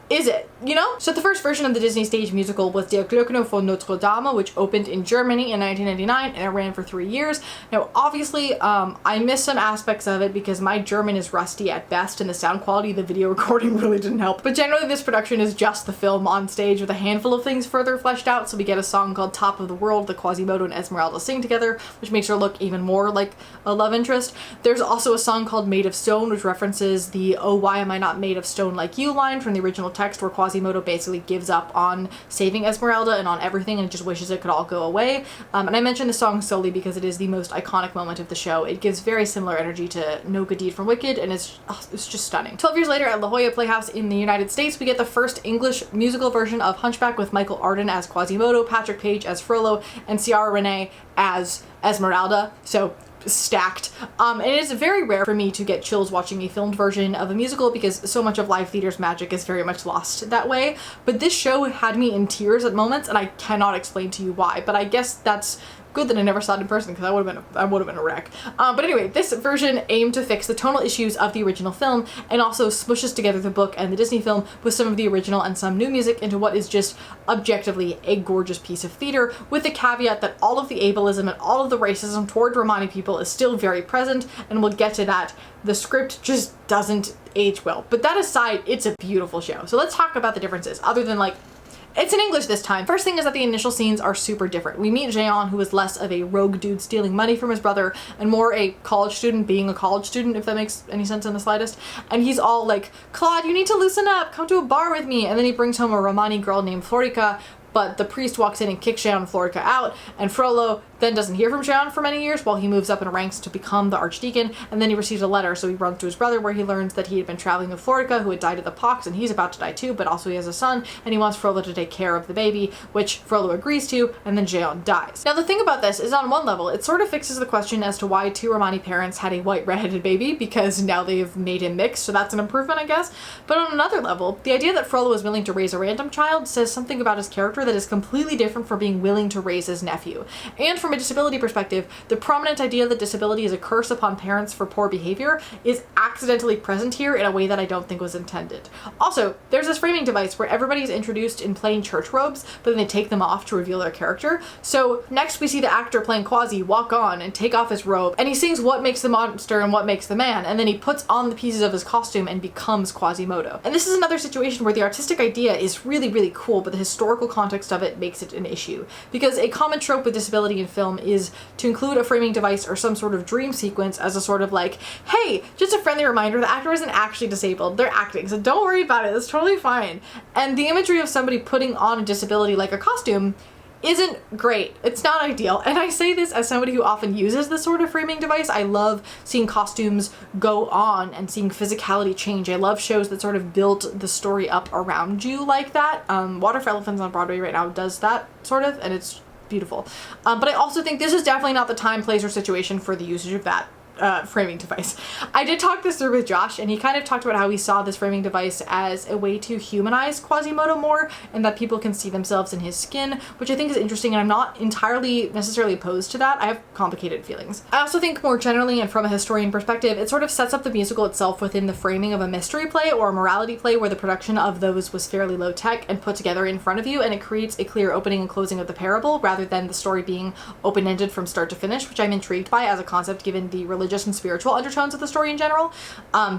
is it? You know? So the first version of the Disney stage musical was Der Glöckner von Notre Dame, which opened in Germany in 1999 and it ran for 3 years. Now, obviously, I missed some aspects of it because my German is rusty at best and the sound quality of the video recording really didn't help. But generally, this production is just the film on stage with a handful of things further fleshed out. So we get a song called Top of the World that Quasimodo and Esmeralda sing together, which makes her look even more like a love interest. There's also a song called Made of Stone, which references the "Oh, why am I not made of stone like you" line from the original text where Quasimodo basically gives up on saving Esmeralda and on everything and just wishes it could all go away. And I mentioned the song solely because it is the most iconic moment of the show. It gives very similar energy to No Good Deed from Wicked, and it's just stunning. 12 years later at La Jolla Playhouse in the United States, we get the first English musical version of Hunchback with Michael Arden as Quasimodo, Patrick Page as Frollo, and Ciara Renee as Esmeralda. So stacked. It is very rare for me to get chills watching a filmed version of a musical because so much of live theater's magic is very much lost that way. But this show had me in tears at moments, and I cannot explain to you why. But I guess that's good that I never saw it in person because I would have been a wreck. But anyway, this version aimed to fix the tonal issues of the original film and also smushes together the book and the Disney film with some of the original and some new music into what is just objectively a gorgeous piece of theater, with the caveat that all of the ableism and all of the racism toward Romani people is still very present, and we'll get to that. The script just doesn't age well. But that aside, it's a beautiful show. So let's talk about the differences, other than like, it's in English this time. First thing is that the initial scenes are super different. We meet Jehan, who is less of a rogue dude stealing money from his brother and more a college student being a college student, if that makes any sense in the slightest. And he's all like, Claude, you need to loosen up, come to a bar with me. And then he brings home a Romani girl named Florica, but the priest walks in and kicks Jehan and Florica out, and Frollo then doesn't hear from Jehan for many years while he moves up in ranks to become the archdeacon, and then he receives a letter, so he runs to his brother where he learns that he had been traveling with Florica, who had died of the pox, and he's about to die too, but also he has a son, and he wants Frollo to take care of the baby, which Frollo agrees to, and then Jehan dies. Now the thing about this is, on one level, it sort of fixes the question as to why two Romani parents had a white redheaded baby, because now they've made him mixed, so that's an improvement, I guess. But on another level, the idea that Frollo is willing to raise a random child says something about his character that is completely different from being willing to raise his nephew. And from a disability perspective, the prominent idea that disability is a curse upon parents for poor behavior is accidentally present here in a way that I don't think was intended. Also, there's this framing device where everybody's introduced in plain church robes, but then they take them off to reveal their character. So next we see the actor playing Quasi walk on and take off his robe, and he sings What Makes the Monster and What Makes the Man, and then he puts on the pieces of his costume and becomes Quasimodo. And this is another situation where the artistic idea is really, really cool, but the historical context of it makes it an issue. Because a common trope with disability in film is to include a framing device or some sort of dream sequence as a sort of like, hey, just a friendly reminder, the actor isn't actually disabled, they're acting, so don't worry about it, it's totally fine. And the imagery of somebody putting on a disability like a costume isn't great. It's not ideal. And I say this as somebody who often uses this sort of framing device. I love seeing costumes go on and seeing physicality change. I love shows that sort of build the story up around you like that. Water for Elephants on Broadway right now does that sort of, and it's beautiful. But I also think this is definitely not the time, place, or situation for the usage of that framing device. I did talk this through with Josh, and he kind of talked about how he saw this framing device as a way to humanize Quasimodo more, and that people can see themselves in his skin, which I think is interesting, and I'm not entirely necessarily opposed to that. I have complicated feelings. I also think more generally, and from a historian perspective, it sort of sets up the musical itself within the framing of a mystery play or a morality play where the production of those was fairly low tech and put together in front of you, and it creates a clear opening and closing of the parable rather than the story being open-ended from start to finish, which I'm intrigued by as a concept given the religious and spiritual undertones of the story in general.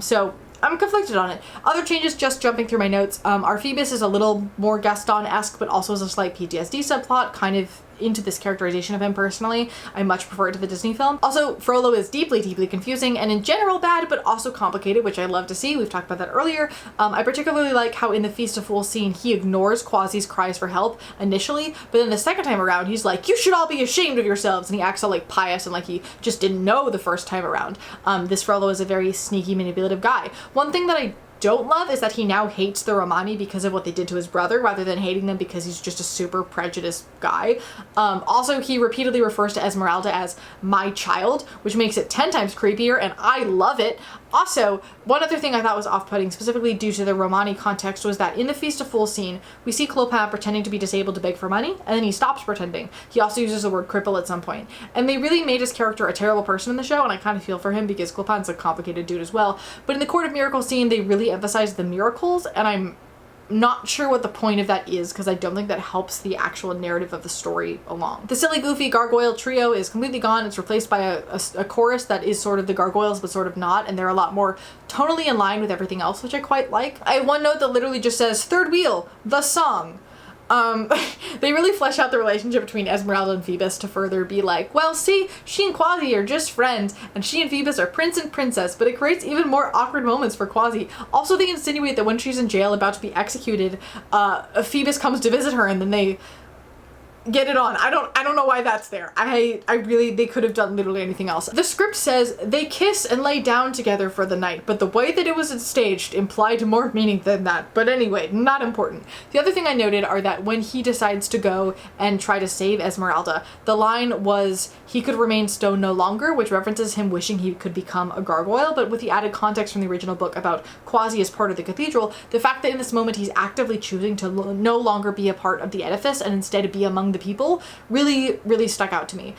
So I'm conflicted on it. Other changes, just jumping through my notes, our Phoebus is a little more Gaston-esque, but also has a slight PTSD subplot, kind of into this characterization of him personally. I much prefer it to the Disney film. Also, Frollo is deeply, deeply confusing and in general bad, but also complicated, which I love to see. We've talked about that earlier. I particularly like how in the Feast of Fools scene, he ignores Quasi's cries for help initially, but then the second time around, he's like, you should all be ashamed of yourselves, and he acts all like pious and like he just didn't know the first time around. This Frollo is a very sneaky, manipulative guy. One thing that I don't love is that he now hates the Romani because of what they did to his brother rather than hating them because he's just a super prejudiced guy. Also, he repeatedly refers to Esmeralda as my child, which makes it 10 times creepier, and I love it. Also, one other thing I thought was off-putting, specifically due to the Romani context, was that in the Feast of Fools scene, we see Clopin pretending to be disabled to beg for money, and then he stops pretending. He also uses the word cripple at some point. And they really made his character a terrible person in the show, and I kind of feel for him because Clopin's a complicated dude as well. But in the Court of Miracles scene, they really emphasize the miracles, and I'm not sure what the point of that is because I don't think that helps the actual narrative of the story along. The silly, goofy gargoyle trio is completely gone. It's replaced by a chorus that is sort of the gargoyles but sort of not, and they're a lot more tonally in line with everything else, which I quite like. I have one note that literally just says, third wheel, the song. They really flesh out the relationship between Esmeralda and Phoebus to further be like, well, see, she and Quasi are just friends, and she and Phoebus are prince and princess, but it creates even more awkward moments for Quasi. Also, they insinuate that when she's in jail about to be executed, Phoebus comes to visit her, and then they get it on. I don't know why that's there. They could have done literally anything else. The script says they kiss and lay down together for the night, but the way that it was staged implied more meaning than that. But anyway, not important. The other thing I noted are that when he decides to go and try to save Esmeralda, the line was, he could remain stone no longer, which references him wishing he could become a gargoyle, but with the added context from the original book about Quasi as part of the cathedral, the fact that in this moment he's actively choosing to no longer be a part of the edifice and instead be among the people really stuck out to me.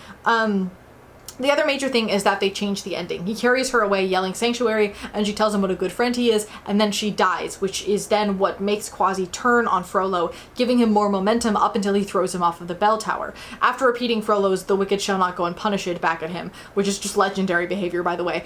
The other major thing is that they changed the ending. He carries her away yelling sanctuary, and she tells him what a good friend he is, and then she dies, which is then what makes Quasi turn on Frollo, giving him more momentum up until he throws him off of the bell tower. After repeating Frollo's "the wicked shall not go unpunished" back at him, which is just legendary behavior, by the way.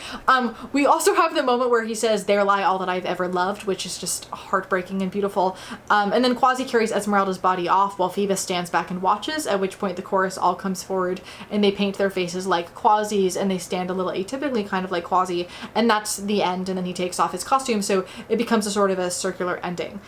We also have the moment where he says, "There lie all that I've ever loved," which is just heartbreaking and beautiful. And then Quasi carries Esmeralda's body off while Phoebus stands back and watches, at which point the chorus all comes forward and they paint their faces like Quasi's, and they stand a little atypically, kind of like Quasi, and that's the end, and then he takes off his costume, so it becomes a sort of a circular ending.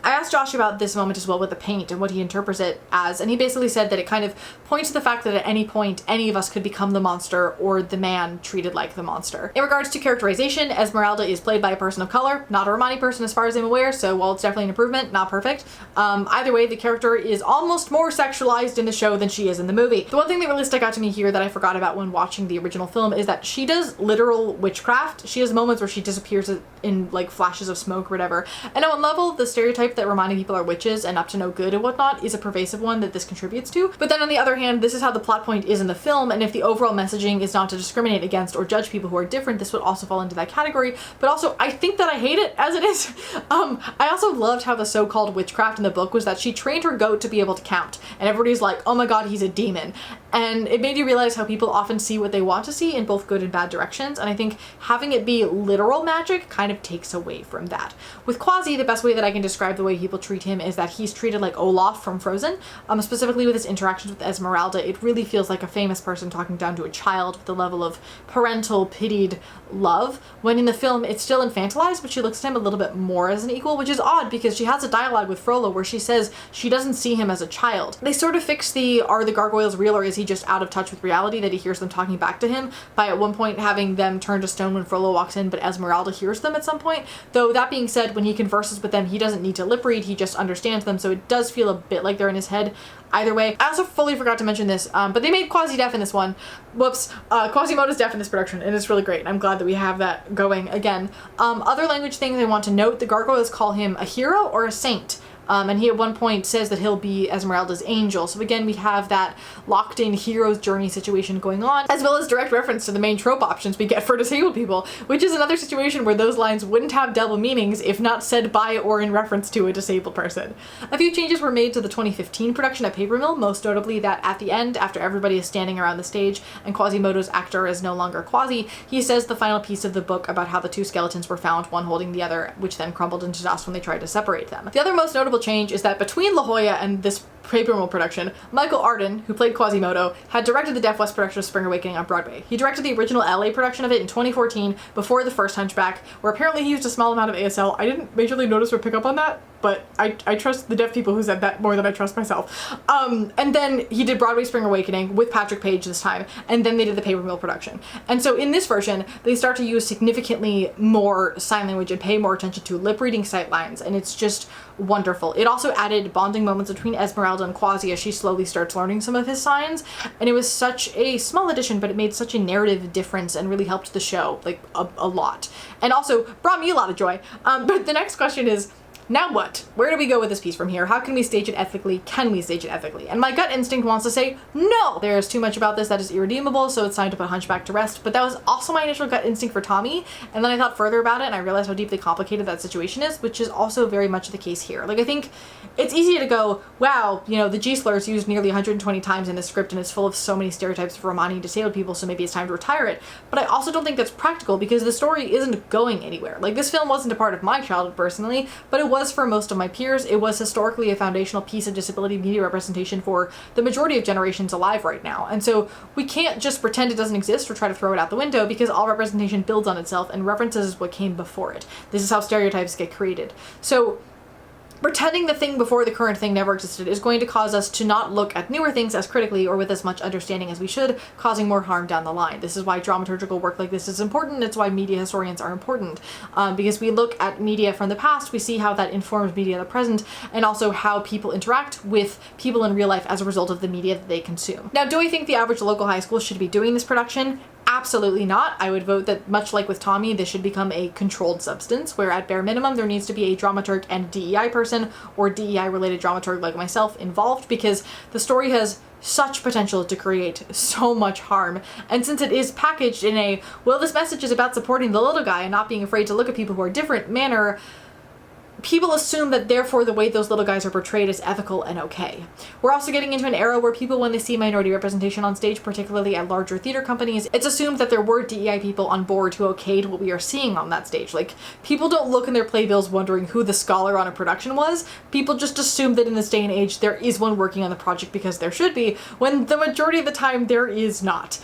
I asked Josh about this moment as well with the paint and what he interprets it as, and he basically said that it kind of points to the fact that at any point any of us could become the monster or the man treated like the monster. In regards to characterization, Esmeralda is played by a person of color, not a Romani person as far as I'm aware, so while it's definitely an improvement, not perfect. Either way, the character is almost more sexualized in the show than she is in the movie. The one thing that really stuck out to me here that I forgot about when watching the original film is that she does literal witchcraft. She has moments where she disappears in like flashes of smoke or whatever. And on one level, the stereotype that Romani people are witches and up to no good and whatnot is a pervasive one that this contributes to. But then on the other hand, this is how the plot point is in the film, and if the overall messaging is not to discriminate against or judge people who are different, this would also fall into that category. But also, I think that I hate it as it is. I also loved how the so-called witchcraft in the book was that she trained her goat to be able to count, and everybody's like, oh my god, he's a demon. And it made you realize how people often see what they want to see in both good and bad directions, and I think having it be literal magic kind of takes away from that. With Quasi, the best way that I can describe the way people treat him is that he's treated like Olaf from Frozen. Specifically with his interactions with Esmeralda, it really feels like a famous person talking down to a child with the level of parental, pitied love, when in the film it's still infantilized, but she looks at him a little bit more as an equal, which is odd because she has a dialogue with Frollo where she says she doesn't see him as a child. They sort of fix the, are the gargoyles real or is he just out of touch with reality, that he hears them talking back to him by at one point having them turn to stone when Frollo walks in, but Esmeralda hears them at some point. Though that being said, when he converses with them, he doesn't need to lip read, he just understands them, so it does feel a bit like they're in his head. Either way, I also fully forgot to mention this, but they made Quasi deaf in this one. Whoops. Quasimodo's deaf in this production, and it's really great. I'm glad that we have that going again. Other language things I want to note, the gargoyles call him a hero or a saint. And he at one point says that he'll be Esmeralda's angel. So again, we have that locked in hero's journey situation going on, as well as direct reference to the main trope options we get for disabled people, which is another situation where those lines wouldn't have double meanings if not said by or in reference to a disabled person. A few changes were made to the 2015 production at Paper Mill, most notably that at the end, after everybody is standing around the stage and Quasimodo's actor is no longer Quasi, he says the final piece of the book about how the two skeletons were found, one holding the other, which then crumbled into dust when they tried to separate them. The other most notable change is that between La Jolla and this Paper Mill production, Michael Arden, who played Quasimodo, had directed the Deaf West production of Spring Awakening on Broadway. He directed the original LA production of it in 2014, before the first Hunchback, where apparently he used a small amount of ASL. I didn't majorly notice or pick up on that, but I trust the deaf people who said that more than I trust myself. And then he did Broadway Spring Awakening with Patrick Page this time, and then they did the Paper Mill production. And so in this version, they start to use significantly more sign language and pay more attention to lip reading sight lines, and it's just wonderful. It also added bonding moments between Esmeralda and Quasi as she slowly starts learning some of his signs, and it was such a small addition, but it made such a narrative difference and really helped the show like a lot, and also brought me a lot of joy. But the next question is, now what? Where do we go with this piece from here? How can we stage it ethically? Can we stage it ethically? And my gut instinct wants to say, no! There's too much about this that is irredeemable, so it's time to put Hunchback to rest. But that was also my initial gut instinct for Tommy, and then I thought further about it and I realized how deeply complicated that situation is, which is also very much the case here. Like, I think it's easy to go, wow, you know, the G-slur is used nearly 120 times in this script and it's full of so many stereotypes of Romani disabled people, so maybe it's time to retire it. But I also don't think that's practical because the story isn't going anywhere. Like, this film wasn't a part of my childhood personally, but it was was for most of my peers. It was historically a foundational piece of disability media representation for the majority of generations alive right now. And so we can't just pretend it doesn't exist or try to throw it out the window, because all representation builds on itself and references what came before it. This is how stereotypes get created. So pretending the thing before the current thing never existed is going to cause us to not look at newer things as critically or with as much understanding as we should, causing more harm down the line. This is why dramaturgical work like this is important. It's why media historians are important, because we look at media from the past, we see how that informs media of the present, and also how people interact with people in real life as a result of the media that they consume. Now, do I think the average local high school should be doing this production? Absolutely not. I would vote that, much like with Tommy, this should become a controlled substance, where at bare minimum there needs to be a dramaturg and DEI person, or DEI related dramaturg like myself, involved, because the story has such potential to create so much harm. And since it is packaged in a, well, this message is about supporting the little guy and not being afraid to look at people who are different manner, people assume that therefore the way those little guys are portrayed is ethical and okay. We're also getting into an era where people, when they see minority representation on stage, particularly at larger theater companies, it's assumed that there were DEI people on board who okayed what we are seeing on that stage. Like, people don't look in their playbills wondering who the scholar on a production was. People just assume that in this day and age there is one working on the project because there should be, when the majority of the time there is not.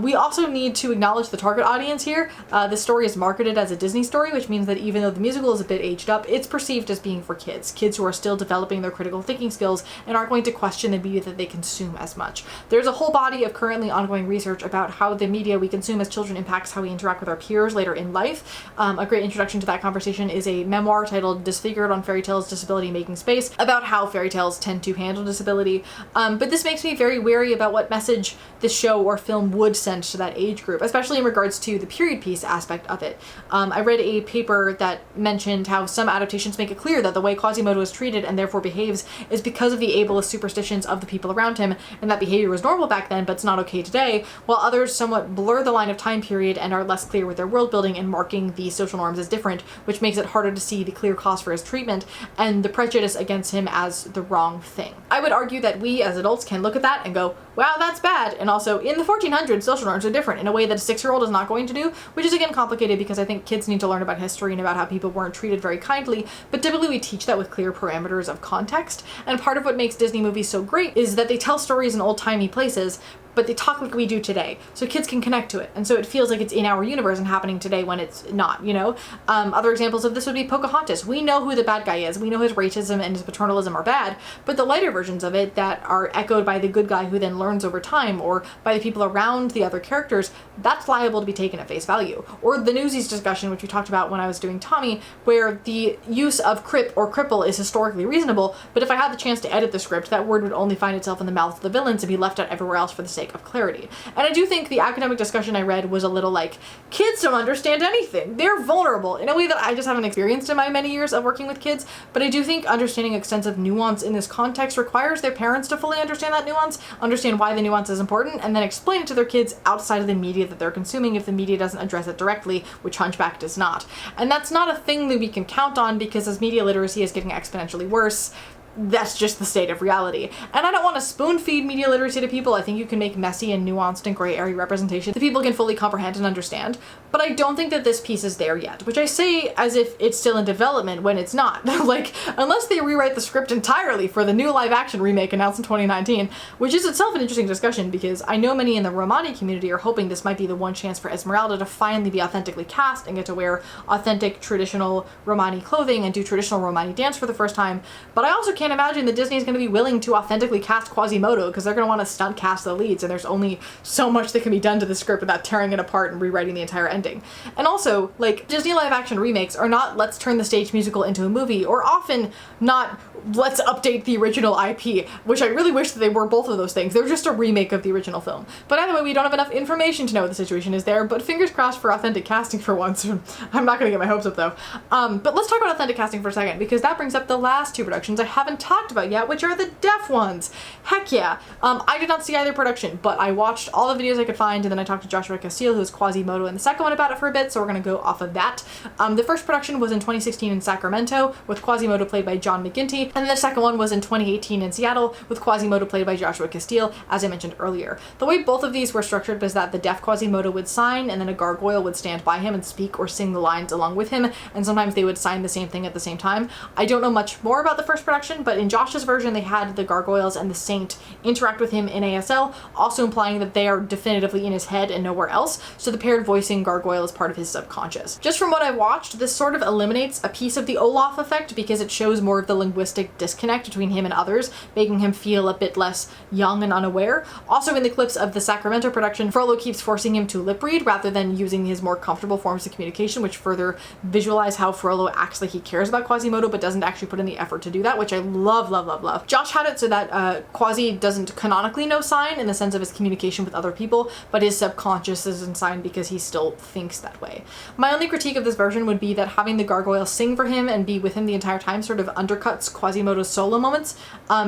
We also need to acknowledge the target audience here. This story is marketed as a Disney story, which means that even though the musical is a bit aged up, it's perceived as being for kids who are still developing their critical thinking skills and aren't going to question the media that they consume as much. There's a whole body of currently ongoing research about how the media we consume as children impacts how we interact with our peers later in life. A great introduction to that conversation is a memoir titled Disfigured on Fairy Tales Disability Making Space, about how fairy tales tend to handle disability. But this makes me very wary about what message this show or film would send to that age group, especially in regards to the period piece aspect of it. I read a paper that mentioned how some adaptations make it clear that the way Quasimodo is treated and therefore behaves is because of the ableist superstitions of the people around him, and that behavior was normal back then but it's not okay today, while others somewhat blur the line of time period and are less clear with their world building and marking the social norms as different, which makes it harder to see the clear cause for his treatment and the prejudice against him as the wrong thing. I would argue that we as adults can look at that and go, wow, that's bad, and also in the 1400s social norms are different in a way that a 6-year-old is not going to do, which is again complicated because I think kids need to learn about history and about how people weren't treated very kindly, but typically we teach that with clear parameters of context. And part of what makes Disney movies so great is that they tell stories in old-timey places, but they talk like we do today, so kids can connect to it, and so it feels like it's in our universe and happening today when it's not, you know? Other examples of this would be Pocahontas. We know who the bad guy is, we know his racism and his paternalism are bad, but the lighter versions of it that are echoed by the good guy who then learns over time, or by the people around the other characters, that's liable to be taken at face value. Or the Newsies discussion, which we talked about when I was doing Tommy, where the use of crip or cripple is historically reasonable, but if I had the chance to edit the script, that word would only find itself in the mouths of the villains and be left out everywhere else for the sake of clarity. And I do think the academic discussion I read was a little like, kids don't understand anything. They're vulnerable in a way that I just haven't experienced in my many years of working with kids. But I do think understanding extensive nuance in this context requires their parents to fully understand that nuance, understand why the nuance is important, and then explain it to their kids outside of the media that they're consuming if the media doesn't address it directly, which Hunchback does not. And that's not a thing that we can count on, because as media literacy is getting exponentially worse, that's just the state of reality. And I don't want to spoon feed media literacy to people. I think you can make messy and nuanced and gray area representation that people can fully comprehend and understand. But I don't think that this piece is there yet, which I say as if it's still in development when it's not. Like, unless they rewrite the script entirely for the new live action remake announced in 2019, which is itself an interesting discussion because I know many in the Romani community are hoping this might be the one chance for Esmeralda to finally be authentically cast and get to wear authentic traditional Romani clothing and do traditional Romani dance for the first time. But I also can't imagine that Disney is going to be willing to authentically cast Quasimodo because they're going to want to stunt cast the leads, and there's only so much that can be done to the script without tearing it apart and rewriting the entire ending. And also, like, Disney live action remakes are not let's turn the stage musical into a movie, or often not let's update the original IP, which I really wish that they were both of those things. They're just a remake of the original film. But either way, we don't have enough information to know what the situation is there, but fingers crossed for authentic casting for once. I'm not going to get my hopes up though. But let's talk about authentic casting for a second, because that brings up the last two productions I haven't haven't talked about yet, which are the deaf ones. Heck yeah. I did not see either production, but I watched all the videos I could find, and then I talked to Joshua Castile, who's Quasimodo in the second one, about it for a bit, so we're gonna go off of that. The first production was in 2016 in Sacramento, with Quasimodo played by John McGinty, and then the second one was in 2018 in Seattle, with Quasimodo played by Joshua Castile, as I mentioned earlier. The way both of these were structured was that the deaf Quasimodo would sign, and then a gargoyle would stand by him and speak or sing the lines along with him, and sometimes they would sign the same thing at the same time. I don't know much more about the first production, but in Josh's version they had the gargoyles and the saint interact with him in ASL, also implying that they are definitively in his head and nowhere else, so the paired voicing gargoyle is part of his subconscious. Just from what I've watched, this sort of eliminates a piece of the Olaf effect because it shows more of the linguistic disconnect between him and others, making him feel a bit less young and unaware. Also in the clips of the Sacramento production, Frollo keeps forcing him to lip read rather than using his more comfortable forms of communication, which further visualize how Frollo acts like he cares about Quasimodo but doesn't actually put in the effort to do that, which I love, love, love, love. Josh had it so that Quasi doesn't canonically know sign in the sense of his communication with other people, but his subconscious is in sign because he still thinks that way. My only critique of this version would be that having the gargoyle sing for him and be with him the entire time sort of undercuts Quasimodo's solo moments,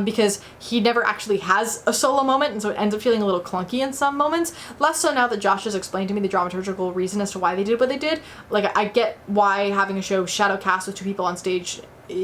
because he never actually has a solo moment, and so it ends up feeling a little clunky in some moments. Less so now that Josh has explained to me the dramaturgical reason as to why they did what they did. Like, I get why having a show shadow cast with two people on stage,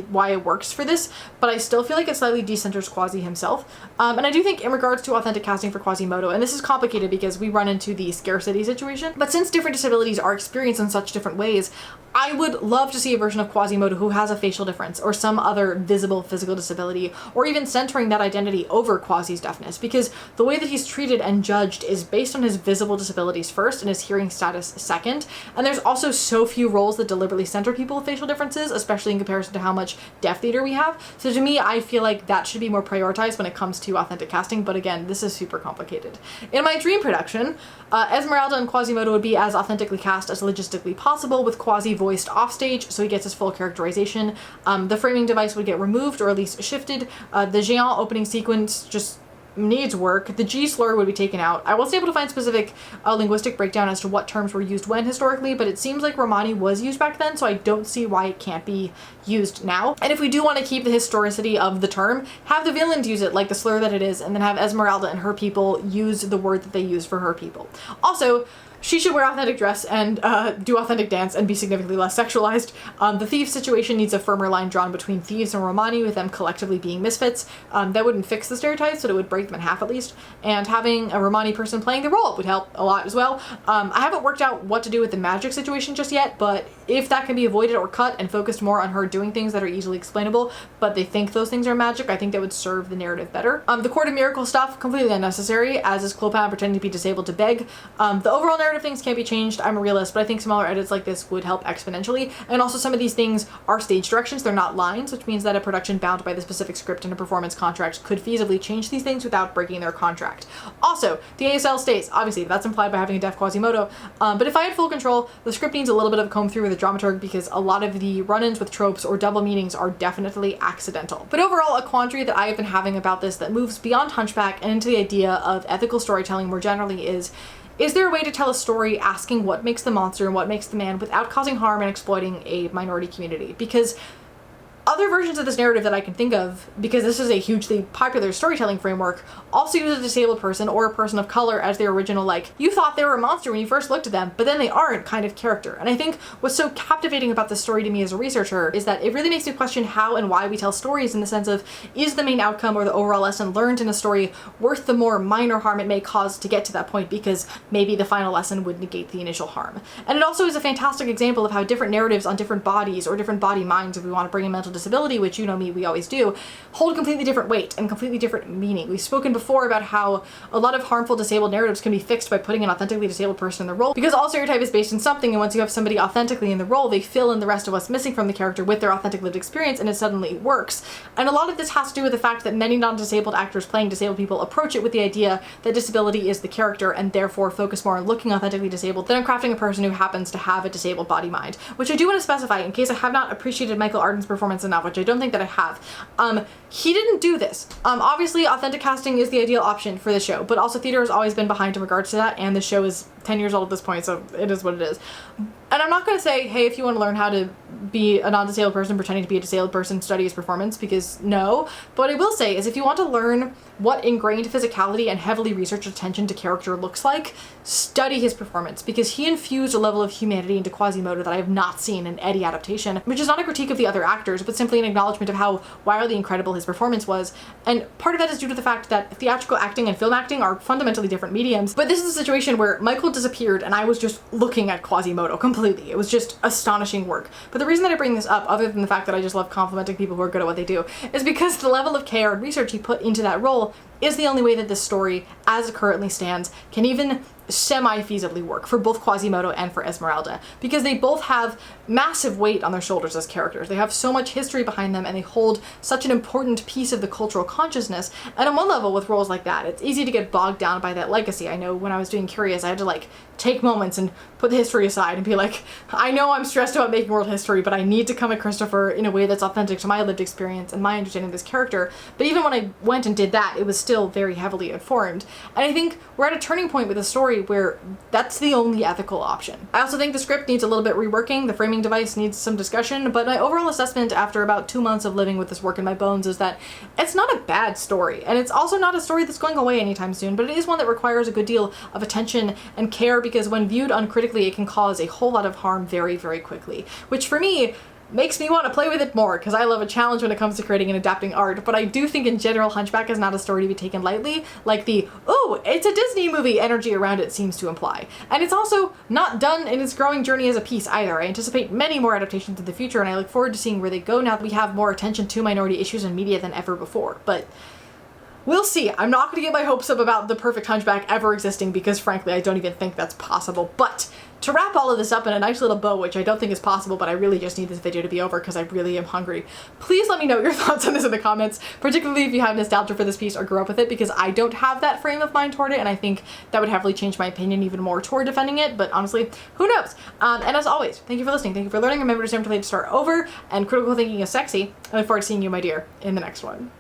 why it works for this, but I still feel like it slightly decenters Quasi himself. And I do think in regards to authentic casting for Quasimodo, and this is complicated because we run into the scarcity situation, but since different disabilities are experienced in such different ways, I would love to see a version of Quasimodo who has a facial difference or some other visible physical disability, or even centering that identity over Quasi's deafness, because the way that he's treated and judged is based on his visible disabilities first and his hearing status second, and there's also so few roles that deliberately center people with facial differences, especially in comparison to how much deaf theater we have. So to me, I feel like that should be more prioritized when it comes to authentic casting, but again, this is super complicated. In my dream production, Esmeralda and Quasimodo would be as authentically cast as logistically possible, with Quasi voiced offstage so he gets his full characterization. The framing device would get removed or at least shifted. The Géant opening sequence just needs work. The G slur would be taken out. I wasn't able to find specific linguistic breakdown as to what terms were used when historically, but it seems like Romani was used back then, so I don't see why it can't be used now. And if we do want to keep the historicity of the term, have the villains use it like the slur that it is, and then have Esmeralda and her people use the word that they use for her people. Also, she should wear authentic dress and do authentic dance and be significantly less sexualized. The thief situation needs a firmer line drawn between thieves and Romani, with them collectively being misfits. That wouldn't fix the stereotypes, but it would break them in half at least. And having a Romani person playing the role would help a lot as well. I haven't worked out what to do with the magic situation just yet, but if that can be avoided or cut and focused more on her doing things that are easily explainable, but they think those things are magic, I think that would serve the narrative better. The Court of Miracle stuff, completely unnecessary, as is Clopin pretending to be disabled to beg. The overall narrative things can't be changed. I'm a realist, but I think smaller edits like this would help exponentially. And also some of these things are stage directions, they're not lines, which means that a production bound by the specific script and a performance contract could feasibly change these things without breaking their contract. Also, the ASL stays, obviously that's implied by having a deaf Quasimodo, but if I had full control, the script needs a little bit of a comb through with the dramaturg because a lot of the run-ins with tropes or double meanings are definitely accidental. But overall, a quandary that I have been having about this that moves beyond Hunchback and into the idea of ethical storytelling more generally is there a way to tell a story asking what makes the monster and what makes the man without causing harm and exploiting a minority community? Because other versions of this narrative that I can think of, because this is a hugely popular storytelling framework, also use a disabled person or a person of color as their original, like, you thought they were a monster when you first looked at them, but then they aren't kind of character. And I think what's so captivating about this story to me as a researcher is that it really makes me question how and why we tell stories, in the sense of, is the main outcome or the overall lesson learned in a story worth the more minor harm it may cause to get to that point, because maybe the final lesson would negate the initial harm. And it also is a fantastic example of how different narratives on different bodies or different body minds, if we want to bring in mental disability, which you know me, we always do, hold completely different weight and completely different meaning. We've spoken before about how a lot of harmful disabled narratives can be fixed by putting an authentically disabled person in the role, because all stereotype is based in something, and once you have somebody authentically in the role, they fill in the rest of what's missing from the character with their authentic lived experience, and it suddenly works. And a lot of this has to do with the fact that many non-disabled actors playing disabled people approach it with the idea that disability is the character, and therefore focus more on looking authentically disabled than on crafting a person who happens to have a disabled body mind. Which I do want to specify, in case I have not appreciated Michael Arden's performance enough, which I don't think that I have. He didn't do this. Obviously authentic casting is the ideal option for the show, but also theater has always been behind in regards to that, and the show is 10 years old at this point, so it is what it is. And I'm not going to say, hey, if you want to learn how to be a non-disabled person pretending to be a disabled person, study his performance, because no. But what I will say is if you want to learn what ingrained physicality and heavily researched attention to character looks like, study his performance, because he infused a level of humanity into Quasimodo that I have not seen in any adaptation, which is not a critique of the other actors, but simply an acknowledgement of how wildly incredible his performance was. And part of that is due to the fact that theatrical acting and film acting are fundamentally different mediums. But this is a situation where Michael disappeared and I was just looking at Quasimodo completely. It was just astonishing work. But the reason that I bring this up, other than the fact that I just love complimenting people who are good at what they do, is because the level of care and research he put into that role is the only way that this story, as it currently stands, can even semi-feasibly work for both Quasimodo and for Esmeralda, because they both have massive weight on their shoulders as characters. They have so much history behind them and they hold such an important piece of the cultural consciousness. And on one level, with roles like that, it's easy to get bogged down by that legacy. I know when I was doing Curious, I had to like take moments and put the history aside and be like, I know I'm stressed about making world history, but I need to come at Christopher in a way that's authentic to my lived experience and my understanding of this character. But even when I went and did that, it was still very heavily informed. And I think we're at a turning point with the story where that's the only ethical option. I also think the script needs a little bit reworking, the framing device needs some discussion, but my overall assessment after about 2 months of living with this work in my bones is that it's not a bad story, and it's also not a story that's going away anytime soon, but it is one that requires a good deal of attention and care, because when viewed uncritically, it can cause a whole lot of harm very, very quickly, which for me makes me want to play with it more, because I love a challenge when it comes to creating and adapting art. But I do think in general Hunchback is not a story to be taken lightly, like the, oh, it's a Disney movie energy around it seems to imply. And it's also not done in its growing journey as a piece either. I anticipate many more adaptations in the future, and I look forward to seeing where they go now that we have more attention to minority issues in media than ever before. But we'll see. I'm not going to get my hopes up about the perfect Hunchback ever existing, because frankly I don't even think that's possible. But to wrap all of this up in a nice little bow, which I don't think is possible, but I really just need this video to be over because I really am hungry, please let me know your thoughts on this in the comments, particularly if you have nostalgia for this piece or grew up with it, because I don't have that frame of mind toward it, and I think that would heavily change my opinion even more toward defending it, but honestly, who knows? And as always, thank you for listening, thank you for learning, remember to never too late to start over, and critical thinking is sexy. I look forward to seeing you, my dear, in the next one.